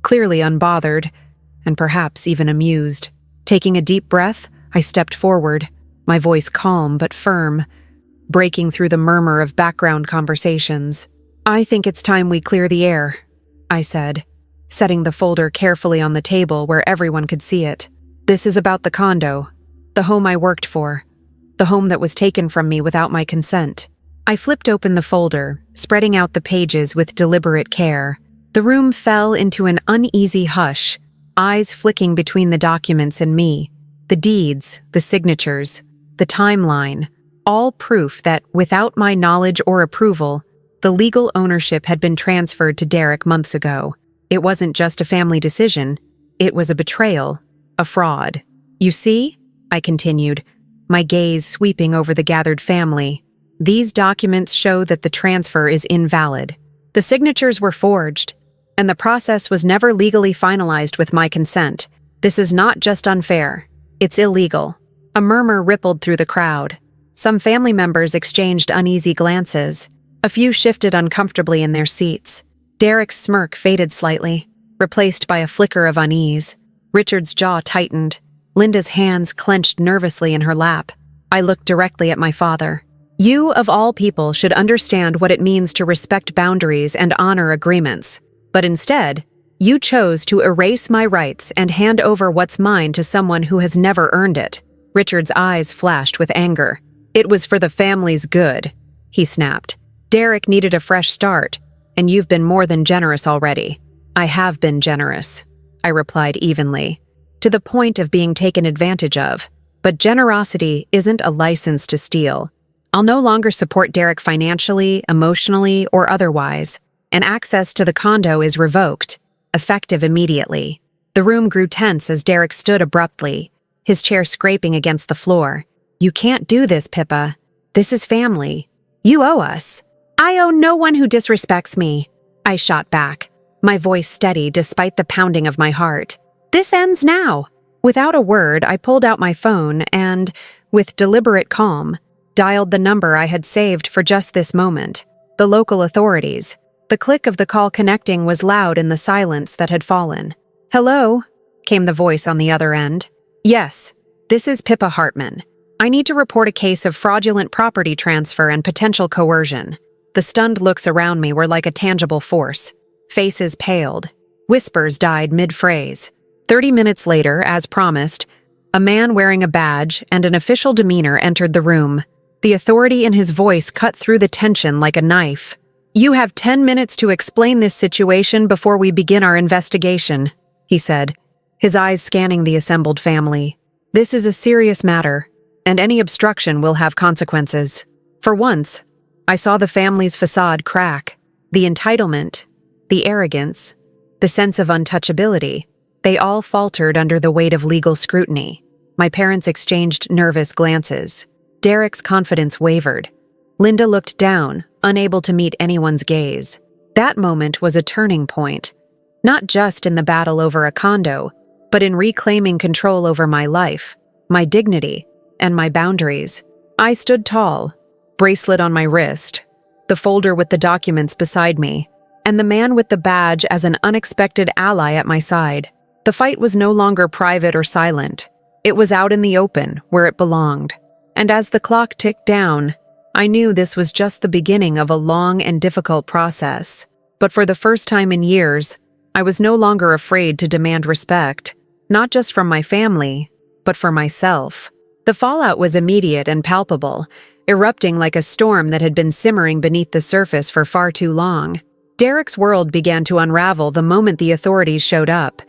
clearly unbothered, and perhaps even amused. Taking a deep breath, I stepped forward, my voice calm but firm, breaking through the murmur of background conversations. "I think it's time we clear the air," I said, setting the folder carefully on the table where everyone could see it. "This is about the condo, the home I worked for, the home that was taken from me without my consent." I flipped open the folder, spreading out the pages with deliberate care. The room fell into an uneasy hush, eyes flicking between the documents and me. The deeds, the signatures, the timeline, all proof that, without my knowledge or approval, the legal ownership had been transferred to Derek months ago. It wasn't just a family decision, it was a betrayal, a fraud. "You see?" I continued, my gaze sweeping over the gathered family. "These documents show that the transfer is invalid. The signatures were forged, and the process was never legally finalized with my consent. This is not just unfair, it's illegal." A murmur rippled through the crowd. Some family members exchanged uneasy glances. A few shifted uncomfortably in their seats. Derek's smirk faded slightly, replaced by a flicker of unease. Richard's jaw tightened. Linda's hands clenched nervously in her lap. I looked directly at my father. "You, of all people, should understand what it means to respect boundaries and honor agreements. But instead, you chose to erase my rights and hand over what's mine to someone who has never earned it." Richard's eyes flashed with anger. "It was for the family's good," he snapped. "Derek needed a fresh start, and you've been more than generous already." "I have been generous," I replied evenly, to the point of being taken advantage of. "But generosity isn't a license to steal. I'll no longer support Derek financially, emotionally, or otherwise, and access to the condo is revoked, effective immediately." The room grew tense as Derek stood abruptly, his chair scraping against the floor. "You can't do this, Pippa. This is family. You owe us." "I owe no one who disrespects me," I shot back, my voice steady despite the pounding of my heart. "This ends now." Without a word, I pulled out my phone and, with deliberate calm, dialed the number I had saved for just this moment, the local authorities. The click of the call connecting was loud in the silence that had fallen. "Hello?" came the voice on the other end. "Yes, this is Pippa Hartman. I need to report a case of fraudulent property transfer and potential coercion." The stunned looks around me were like a tangible force. Faces paled. Whispers died mid-phrase. 30 minutes later, as promised, a man wearing a badge and an official demeanor entered the room. The authority in his voice cut through the tension like a knife. "You have 10 minutes to explain this situation before we begin our investigation," he said, his eyes scanning the assembled family. "This is a serious matter, and any obstruction will have consequences." For once, I saw the family's facade crack. The entitlement, the arrogance, the sense of untouchability, they all faltered under the weight of legal scrutiny. My parents exchanged nervous glances. Derek's confidence wavered. Linda looked down, unable to meet anyone's gaze. That moment was a turning point, not just in the battle over a condo, but in reclaiming control over my life, my dignity, and my boundaries. I stood tall, bracelet on my wrist, the folder with the documents beside me, and the man with the badge as an unexpected ally at my side. The fight was no longer private or silent. It was out in the open, where it belonged. And as the clock ticked down, I knew this was just the beginning of a long and difficult process. But for the first time in years, I was no longer afraid to demand respect, not just from my family, but for myself. The fallout was immediate and palpable, erupting like a storm that had been simmering beneath the surface for far too long. Derek's world began to unravel the moment the authorities showed up.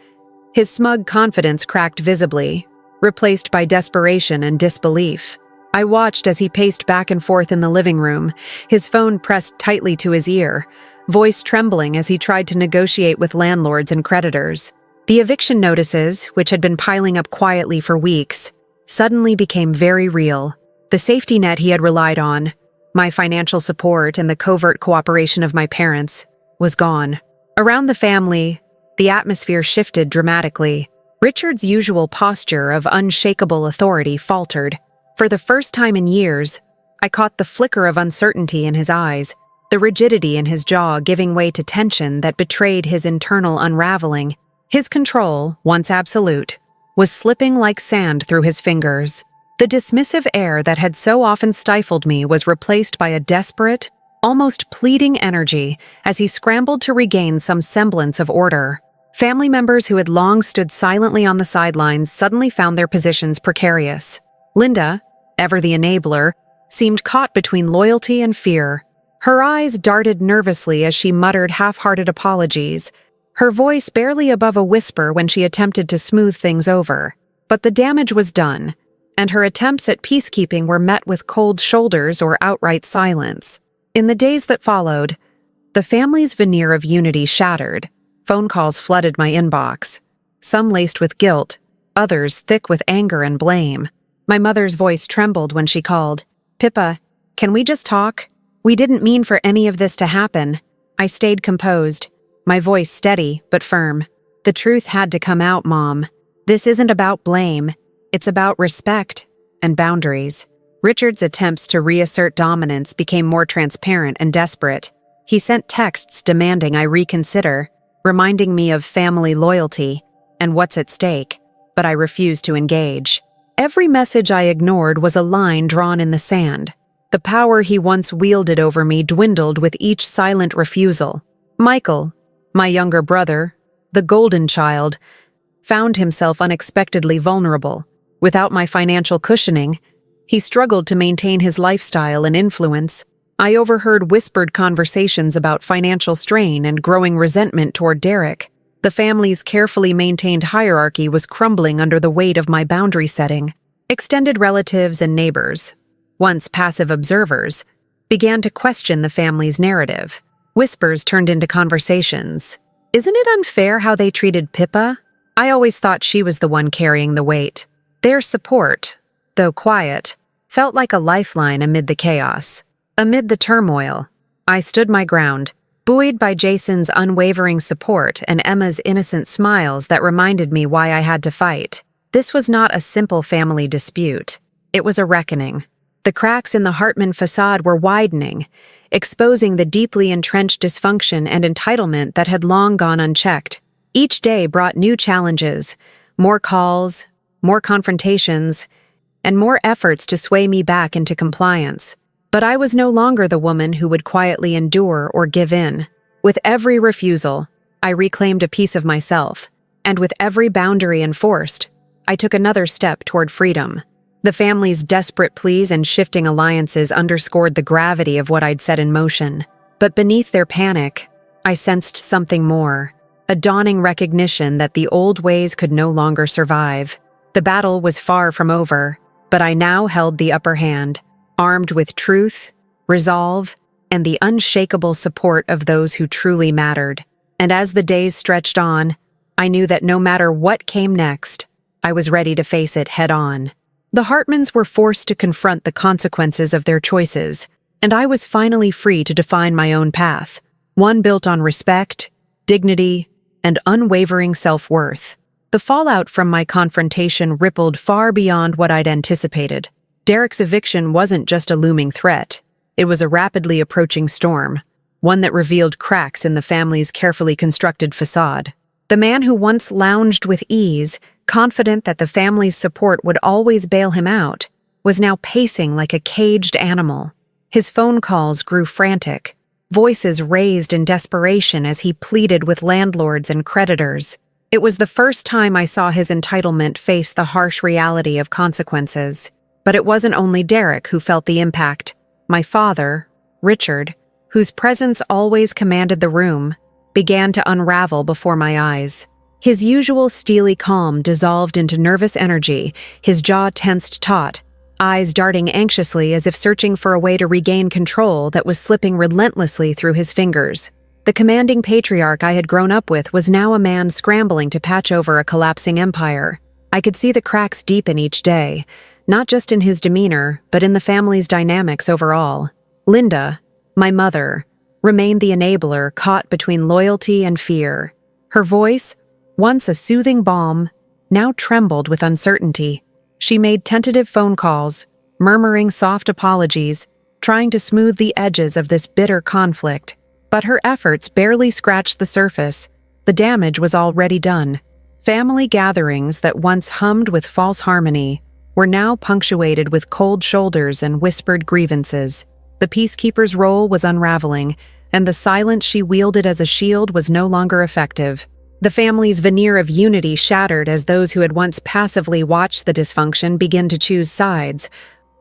His smug confidence cracked visibly, replaced by desperation and disbelief. I watched as he paced back and forth in the living room, his phone pressed tightly to his ear, voice trembling as he tried to negotiate with landlords and creditors. The eviction notices, which had been piling up quietly for weeks, suddenly became very real. The safety net he had relied on, my financial support and the covert cooperation of my parents, was gone. Around the family, the atmosphere shifted dramatically. Richard's usual posture of unshakable authority faltered. For the first time in years, I caught the flicker of uncertainty in his eyes, the rigidity in his jaw giving way to tension that betrayed his internal unraveling. His control, once absolute, was slipping like sand through his fingers. The dismissive air that had so often stifled me was replaced by a desperate, almost pleading energy as he scrambled to regain some semblance of order. Family members who had long stood silently on the sidelines suddenly found their positions precarious. Linda, ever the enabler, seemed caught between loyalty and fear. Her eyes darted nervously as she muttered half-hearted apologies, her voice barely above a whisper when she attempted to smooth things over. But the damage was done, and her attempts at peacekeeping were met with cold shoulders or outright silence. In the days that followed, the family's veneer of unity shattered. Phone calls flooded my inbox, some laced with guilt, others thick with anger and blame. My mother's voice trembled when she called, "Pippa, can we just talk? We didn't mean for any of this to happen." I stayed composed, my voice steady but firm. "The truth had to come out, Mom. This isn't about blame. It's about respect and boundaries." Richard's attempts to reassert dominance became more transparent and desperate. He sent texts demanding I reconsider, reminding me of family loyalty and what's at stake, but I refused to engage. Every message I ignored was a line drawn in the sand. The power he once wielded over me dwindled with each silent refusal. Michael, my younger brother, the golden child, found himself unexpectedly vulnerable. Without my financial cushioning, he struggled to maintain his lifestyle and influence. I overheard whispered conversations about financial strain and growing resentment toward Derek. The family's carefully maintained hierarchy was crumbling under the weight of my boundary setting. Extended relatives and neighbors, once passive observers, began to question the family's narrative. Whispers turned into conversations. "Isn't it unfair how they treated Pippa?" I always thought she was the one carrying the weight. Their support, though quiet, felt like a lifeline amid the chaos. Amid the turmoil, I stood my ground, buoyed by Jason's unwavering support and Emma's innocent smiles that reminded me why I had to fight. This was not a simple family dispute. It was a reckoning. The cracks in the Hartman facade were widening, exposing the deeply entrenched dysfunction and entitlement that had long gone unchecked. Each day brought new challenges, more calls, more confrontations, and more efforts to sway me back into compliance. But I was no longer the woman who would quietly endure or give in. With every refusal, I reclaimed a piece of myself, and with every boundary enforced, I took another step toward freedom. The family's desperate pleas and shifting alliances underscored the gravity of what I'd set in motion. But beneath their panic, I sensed something more, a dawning recognition that the old ways could no longer survive. The battle was far from over, but I now held the upper hand, armed with truth, resolve, and the unshakable support of those who truly mattered. And as the days stretched on, I knew that no matter what came next, I was ready to face it head-on. The Hartmans were forced to confront the consequences of their choices, and I was finally free to define my own path, one built on respect, dignity, and unwavering self-worth. The fallout from my confrontation rippled far beyond what I'd anticipated. Derek's eviction wasn't just a looming threat. It was a rapidly approaching storm, one that revealed cracks in the family's carefully constructed facade. The man who once lounged with ease, confident that the family's support would always bail him out, was now pacing like a caged animal. His phone calls grew frantic, voices raised in desperation as he pleaded with landlords and creditors. It was the first time I saw his entitlement face the harsh reality of consequences. But it wasn't only Derek who felt the impact. My father, Richard, whose presence always commanded the room, began to unravel before my eyes. His usual steely calm dissolved into nervous energy, his jaw tensed taut, eyes darting anxiously as if searching for a way to regain control that was slipping relentlessly through his fingers. The commanding patriarch I had grown up with was now a man scrambling to patch over a collapsing empire. I could see the cracks deepen each day, not just in his demeanor, but in the family's dynamics overall. Linda, my mother, remained the enabler caught between loyalty and fear. Her voice, once a soothing balm, now trembled with uncertainty. She made tentative phone calls, murmuring soft apologies, trying to smooth the edges of this bitter conflict. But her efforts barely scratched the surface. The damage was already done. Family gatherings that once hummed with false harmony were now punctuated with cold shoulders and whispered grievances. The peacekeeper's role was unraveling, and the silence she wielded as a shield was no longer effective. The family's veneer of unity shattered as those who had once passively watched the dysfunction began to choose sides,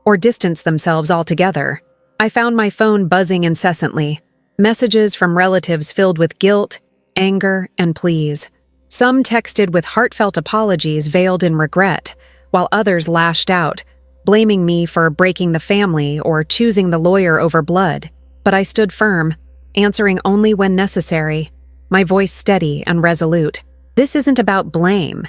or distance themselves altogether. I found my phone buzzing incessantly, messages from relatives filled with guilt, anger, and pleas. Some texted with heartfelt apologies veiled in regret, while others lashed out, blaming me for breaking the family or choosing the lawyer over blood. But I stood firm, answering only when necessary, my voice steady and resolute. This isn't about blame.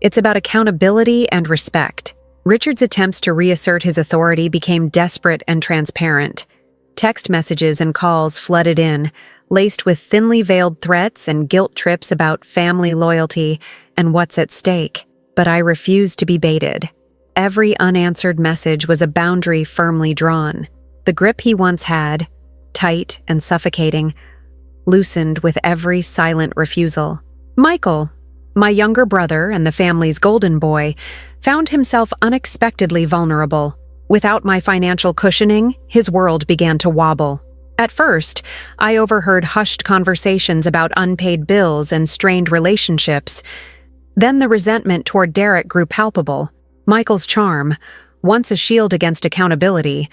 It's about accountability and respect. Richard's attempts to reassert his authority became desperate and transparent. Text messages and calls flooded in, laced with thinly veiled threats and guilt trips about family loyalty and what's at stake. But I refused to be baited. Every unanswered message was a boundary firmly drawn. The grip he once had, tight and suffocating, loosened with every silent refusal. Michael, my younger brother and the family's golden boy, found himself unexpectedly vulnerable. Without my financial cushioning, his world began to wobble. At first, I overheard hushed conversations about unpaid bills and strained relationships. Then the resentment toward Derek grew palpable. Michael's charm, once a shield against accountability,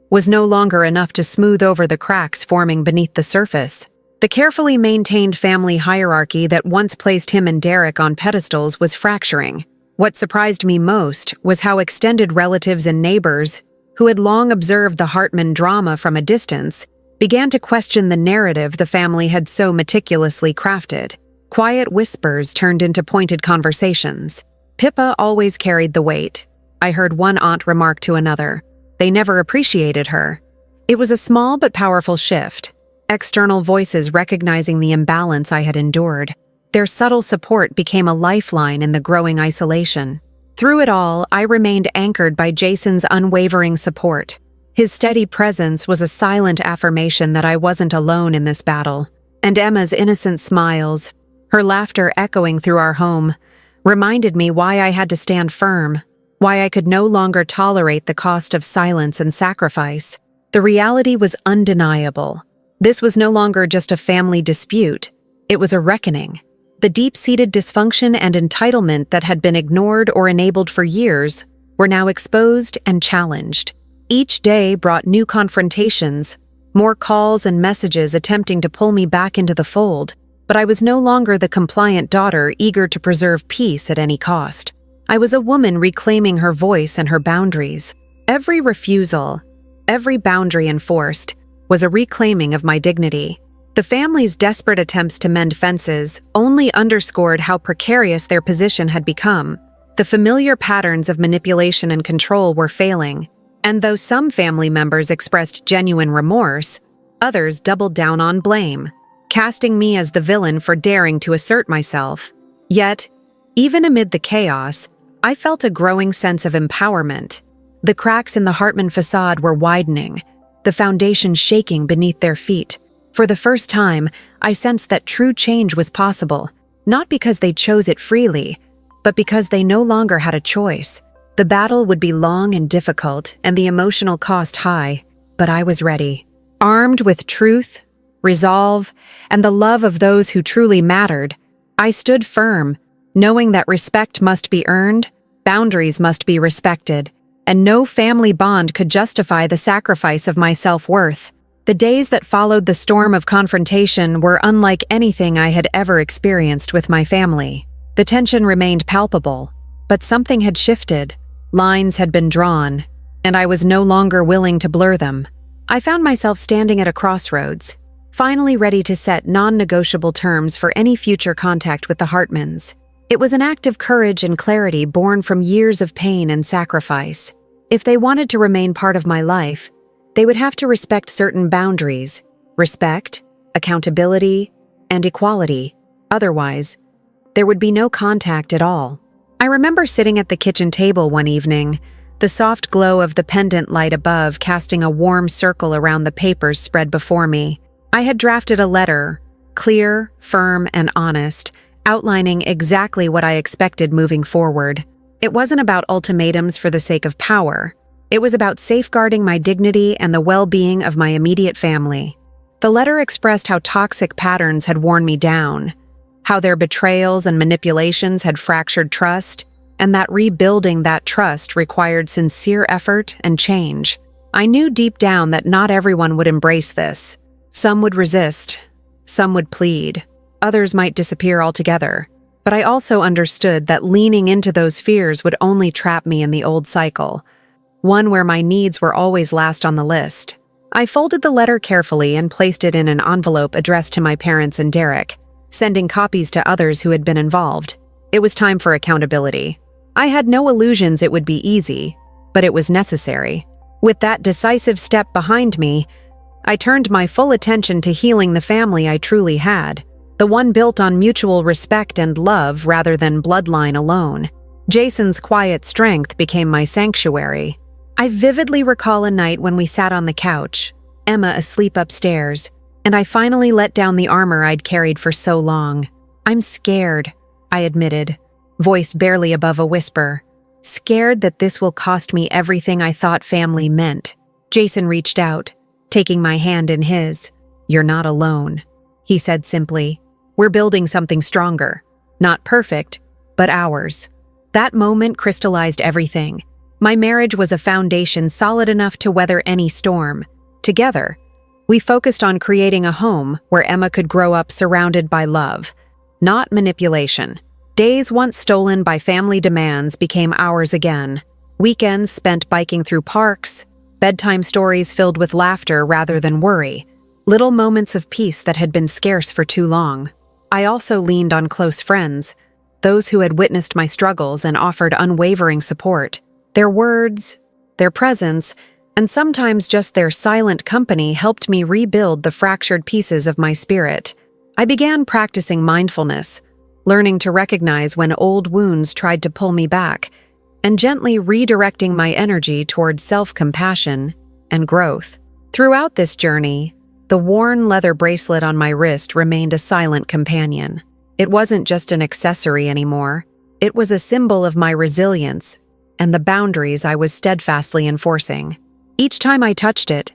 was no longer enough to smooth over the cracks forming beneath the surface. The carefully maintained family hierarchy that once placed him and Derek on pedestals was fracturing. What surprised me most was how extended relatives and neighbors, who had long observed the Hartman drama from a distance, began to question the narrative the family had so meticulously crafted. Quiet whispers turned into pointed conversations. Pippa always carried the weight, I heard one aunt remark to another. They never appreciated her. It was a small but powerful shift. External voices recognizing the imbalance I had endured. Their subtle support became a lifeline in the growing isolation. Through it all, I remained anchored by Jason's unwavering support. His steady presence was a silent affirmation that I wasn't alone in this battle. And Emma's innocent smiles, her laughter echoing through our home, reminded me why I had to stand firm, why I could no longer tolerate the cost of silence and sacrifice. The reality was undeniable. This was no longer just a family dispute. It was a reckoning. The deep-seated dysfunction and entitlement that had been ignored or enabled for years were now exposed and challenged. Each day brought new confrontations, more calls and messages attempting to pull me back into the fold, but I was no longer the compliant daughter eager to preserve peace at any cost. I was a woman reclaiming her voice and her boundaries. Every refusal, Every boundary enforced was a reclaiming of my dignity. The family's desperate attempts to mend fences only underscored how precarious their position had become. The familiar patterns of manipulation and control were failing, and though some family members expressed genuine remorse, others doubled down on blame, casting me as the villain for daring to assert myself. Yet, even amid the chaos, I felt a growing sense of empowerment. The cracks in the Hartman facade were widening, the foundation shaking beneath their feet. For the first time, I sensed that true change was possible, not because they chose it freely, but because they no longer had a choice. The battle would be long and difficult, and the emotional cost high, but I was ready. Armed with truth, resolve, and the love of those who truly mattered, I stood firm, knowing that respect must be earned, boundaries must be respected, and no family bond could justify the sacrifice of my self-worth. The days that followed the storm of confrontation were unlike anything I had ever experienced with my family. The tension remained palpable, but something had shifted. Lines had been drawn, and I was no longer willing to blur them. I found myself standing at a crossroads, finally ready to set non-negotiable terms for any future contact with the Hartmans. It was an act of courage and clarity born from years of pain and sacrifice. If they wanted to remain part of my life, they would have to respect certain boundaries: respect, accountability, and equality. Otherwise, there would be no contact at all. I remember sitting at the kitchen table one evening, the soft glow of the pendant light above casting a warm circle around the papers spread before me. I had drafted a letter, clear, firm, and honest, outlining exactly what I expected moving forward. It wasn't about ultimatums for the sake of power. It was about safeguarding my dignity and the well-being of my immediate family. The letter expressed how toxic patterns had worn me down, how their betrayals and manipulations had fractured trust, and that rebuilding that trust required sincere effort and change. I knew deep down that not everyone would embrace this. Some would resist, some would plead, others might disappear altogether. But I also understood that leaning into those fears would only trap me in the old cycle, one where my needs were always last on the list. I folded the letter carefully and placed it in an envelope addressed to my parents and Derek, sending copies to others who had been involved. It was time for accountability. I had no illusions it would be easy, but it was necessary. With that decisive step behind me, I turned my full attention to healing the family I truly had, the one built on mutual respect and love rather than bloodline alone. Jason's quiet strength became my sanctuary. I vividly recall a night when we sat on the couch, Emma asleep upstairs, and I finally let down the armor I'd carried for so long. "I'm scared," I admitted, voice barely above a whisper. "Scared that this will cost me everything I thought family meant." Jason reached out, taking my hand in his. "You're not alone," he said simply. "We're building something stronger. Not perfect, but ours." That moment crystallized everything. My marriage was a foundation solid enough to weather any storm. Together, we focused on creating a home where Emma could grow up surrounded by love, not manipulation. Days once stolen by family demands became ours again. Weekends spent biking through parks, bedtime stories filled with laughter rather than worry, little moments of peace that had been scarce for too long. I also leaned on close friends, those who had witnessed my struggles and offered unwavering support. Their words, their presence, and sometimes just their silent company helped me rebuild the fractured pieces of my spirit. I began practicing mindfulness, learning to recognize when old wounds tried to pull me back, and gently redirecting my energy toward self-compassion and growth. Throughout this journey, the worn leather bracelet on my wrist remained a silent companion. It wasn't just an accessory anymore. It was a symbol of my resilience and the boundaries I was steadfastly enforcing. Each time I touched it,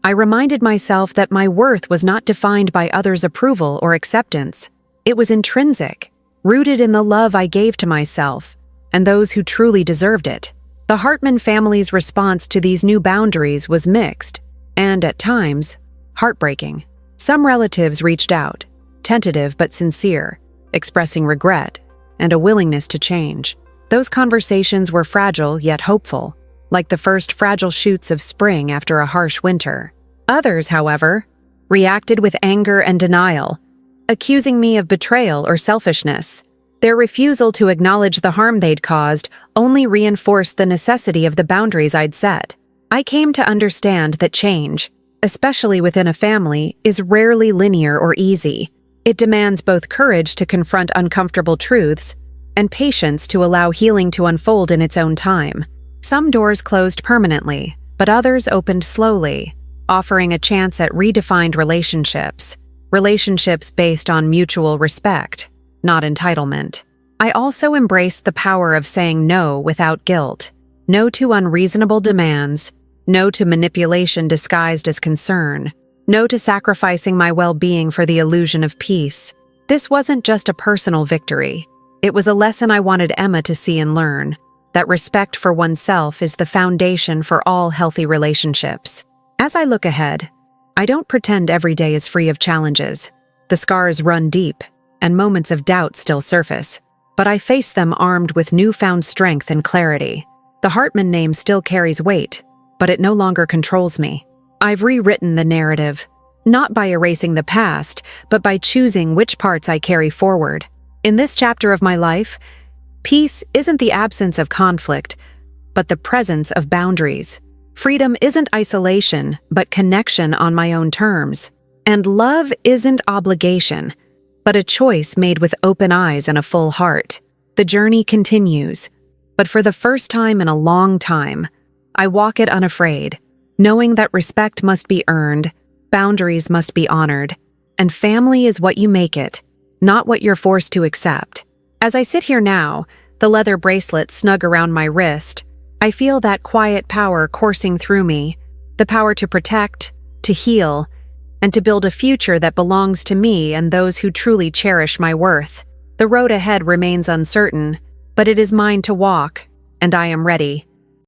I reminded myself that my worth was not defined by others' approval or acceptance. It was intrinsic, rooted in the love I gave to myself and those who truly deserved it. The Hartman family's response to these new boundaries was mixed and, at times, heartbreaking. Some relatives reached out, tentative but sincere, expressing regret and a willingness to change. Those conversations were fragile yet hopeful. like the first fragile shoots of spring after a harsh winter. Others, however, reacted with anger and denial, accusing me of betrayal or selfishness. Their refusal to acknowledge the harm they'd caused only reinforced the necessity of the boundaries I'd set. I came to understand that change, especially within a family, is rarely linear or easy. It demands both courage to confront uncomfortable truths and patience to allow healing to unfold in its own time. Some doors closed permanently, but others opened slowly, offering a chance at redefined relationships based on mutual respect, not entitlement. I also embraced the power of saying no without guilt. No to unreasonable demands, no to manipulation disguised as concern, no to sacrificing my well-being for the illusion of peace. This wasn't just a personal victory. It was a lesson I wanted Emma to see and learn, that respect for oneself is the foundation for all healthy relationships. As I look ahead, I don't pretend every day is free of challenges. The scars run deep, and moments of doubt still surface. But I face them armed with newfound strength and clarity. The Hartman name still carries weight, but it no longer controls me. I've rewritten the narrative, not by erasing the past, but by choosing which parts I carry forward. In this chapter of my life, peace isn't the absence of conflict, but the presence of boundaries. Freedom isn't isolation, but connection on my own terms. And love isn't obligation, but a choice made with open eyes and a full heart. The journey continues, but for the first time in a long time, I walk it unafraid, knowing that respect must be earned, boundaries must be honored, and family is what you make it, not what you're forced to accept. As I sit here now, the leather bracelet snug around my wrist, I feel that quiet power coursing through me, the power to protect, to heal, and to build a future that belongs to me and those who truly cherish my worth. The road ahead remains uncertain, but it is mine to walk, and I am ready.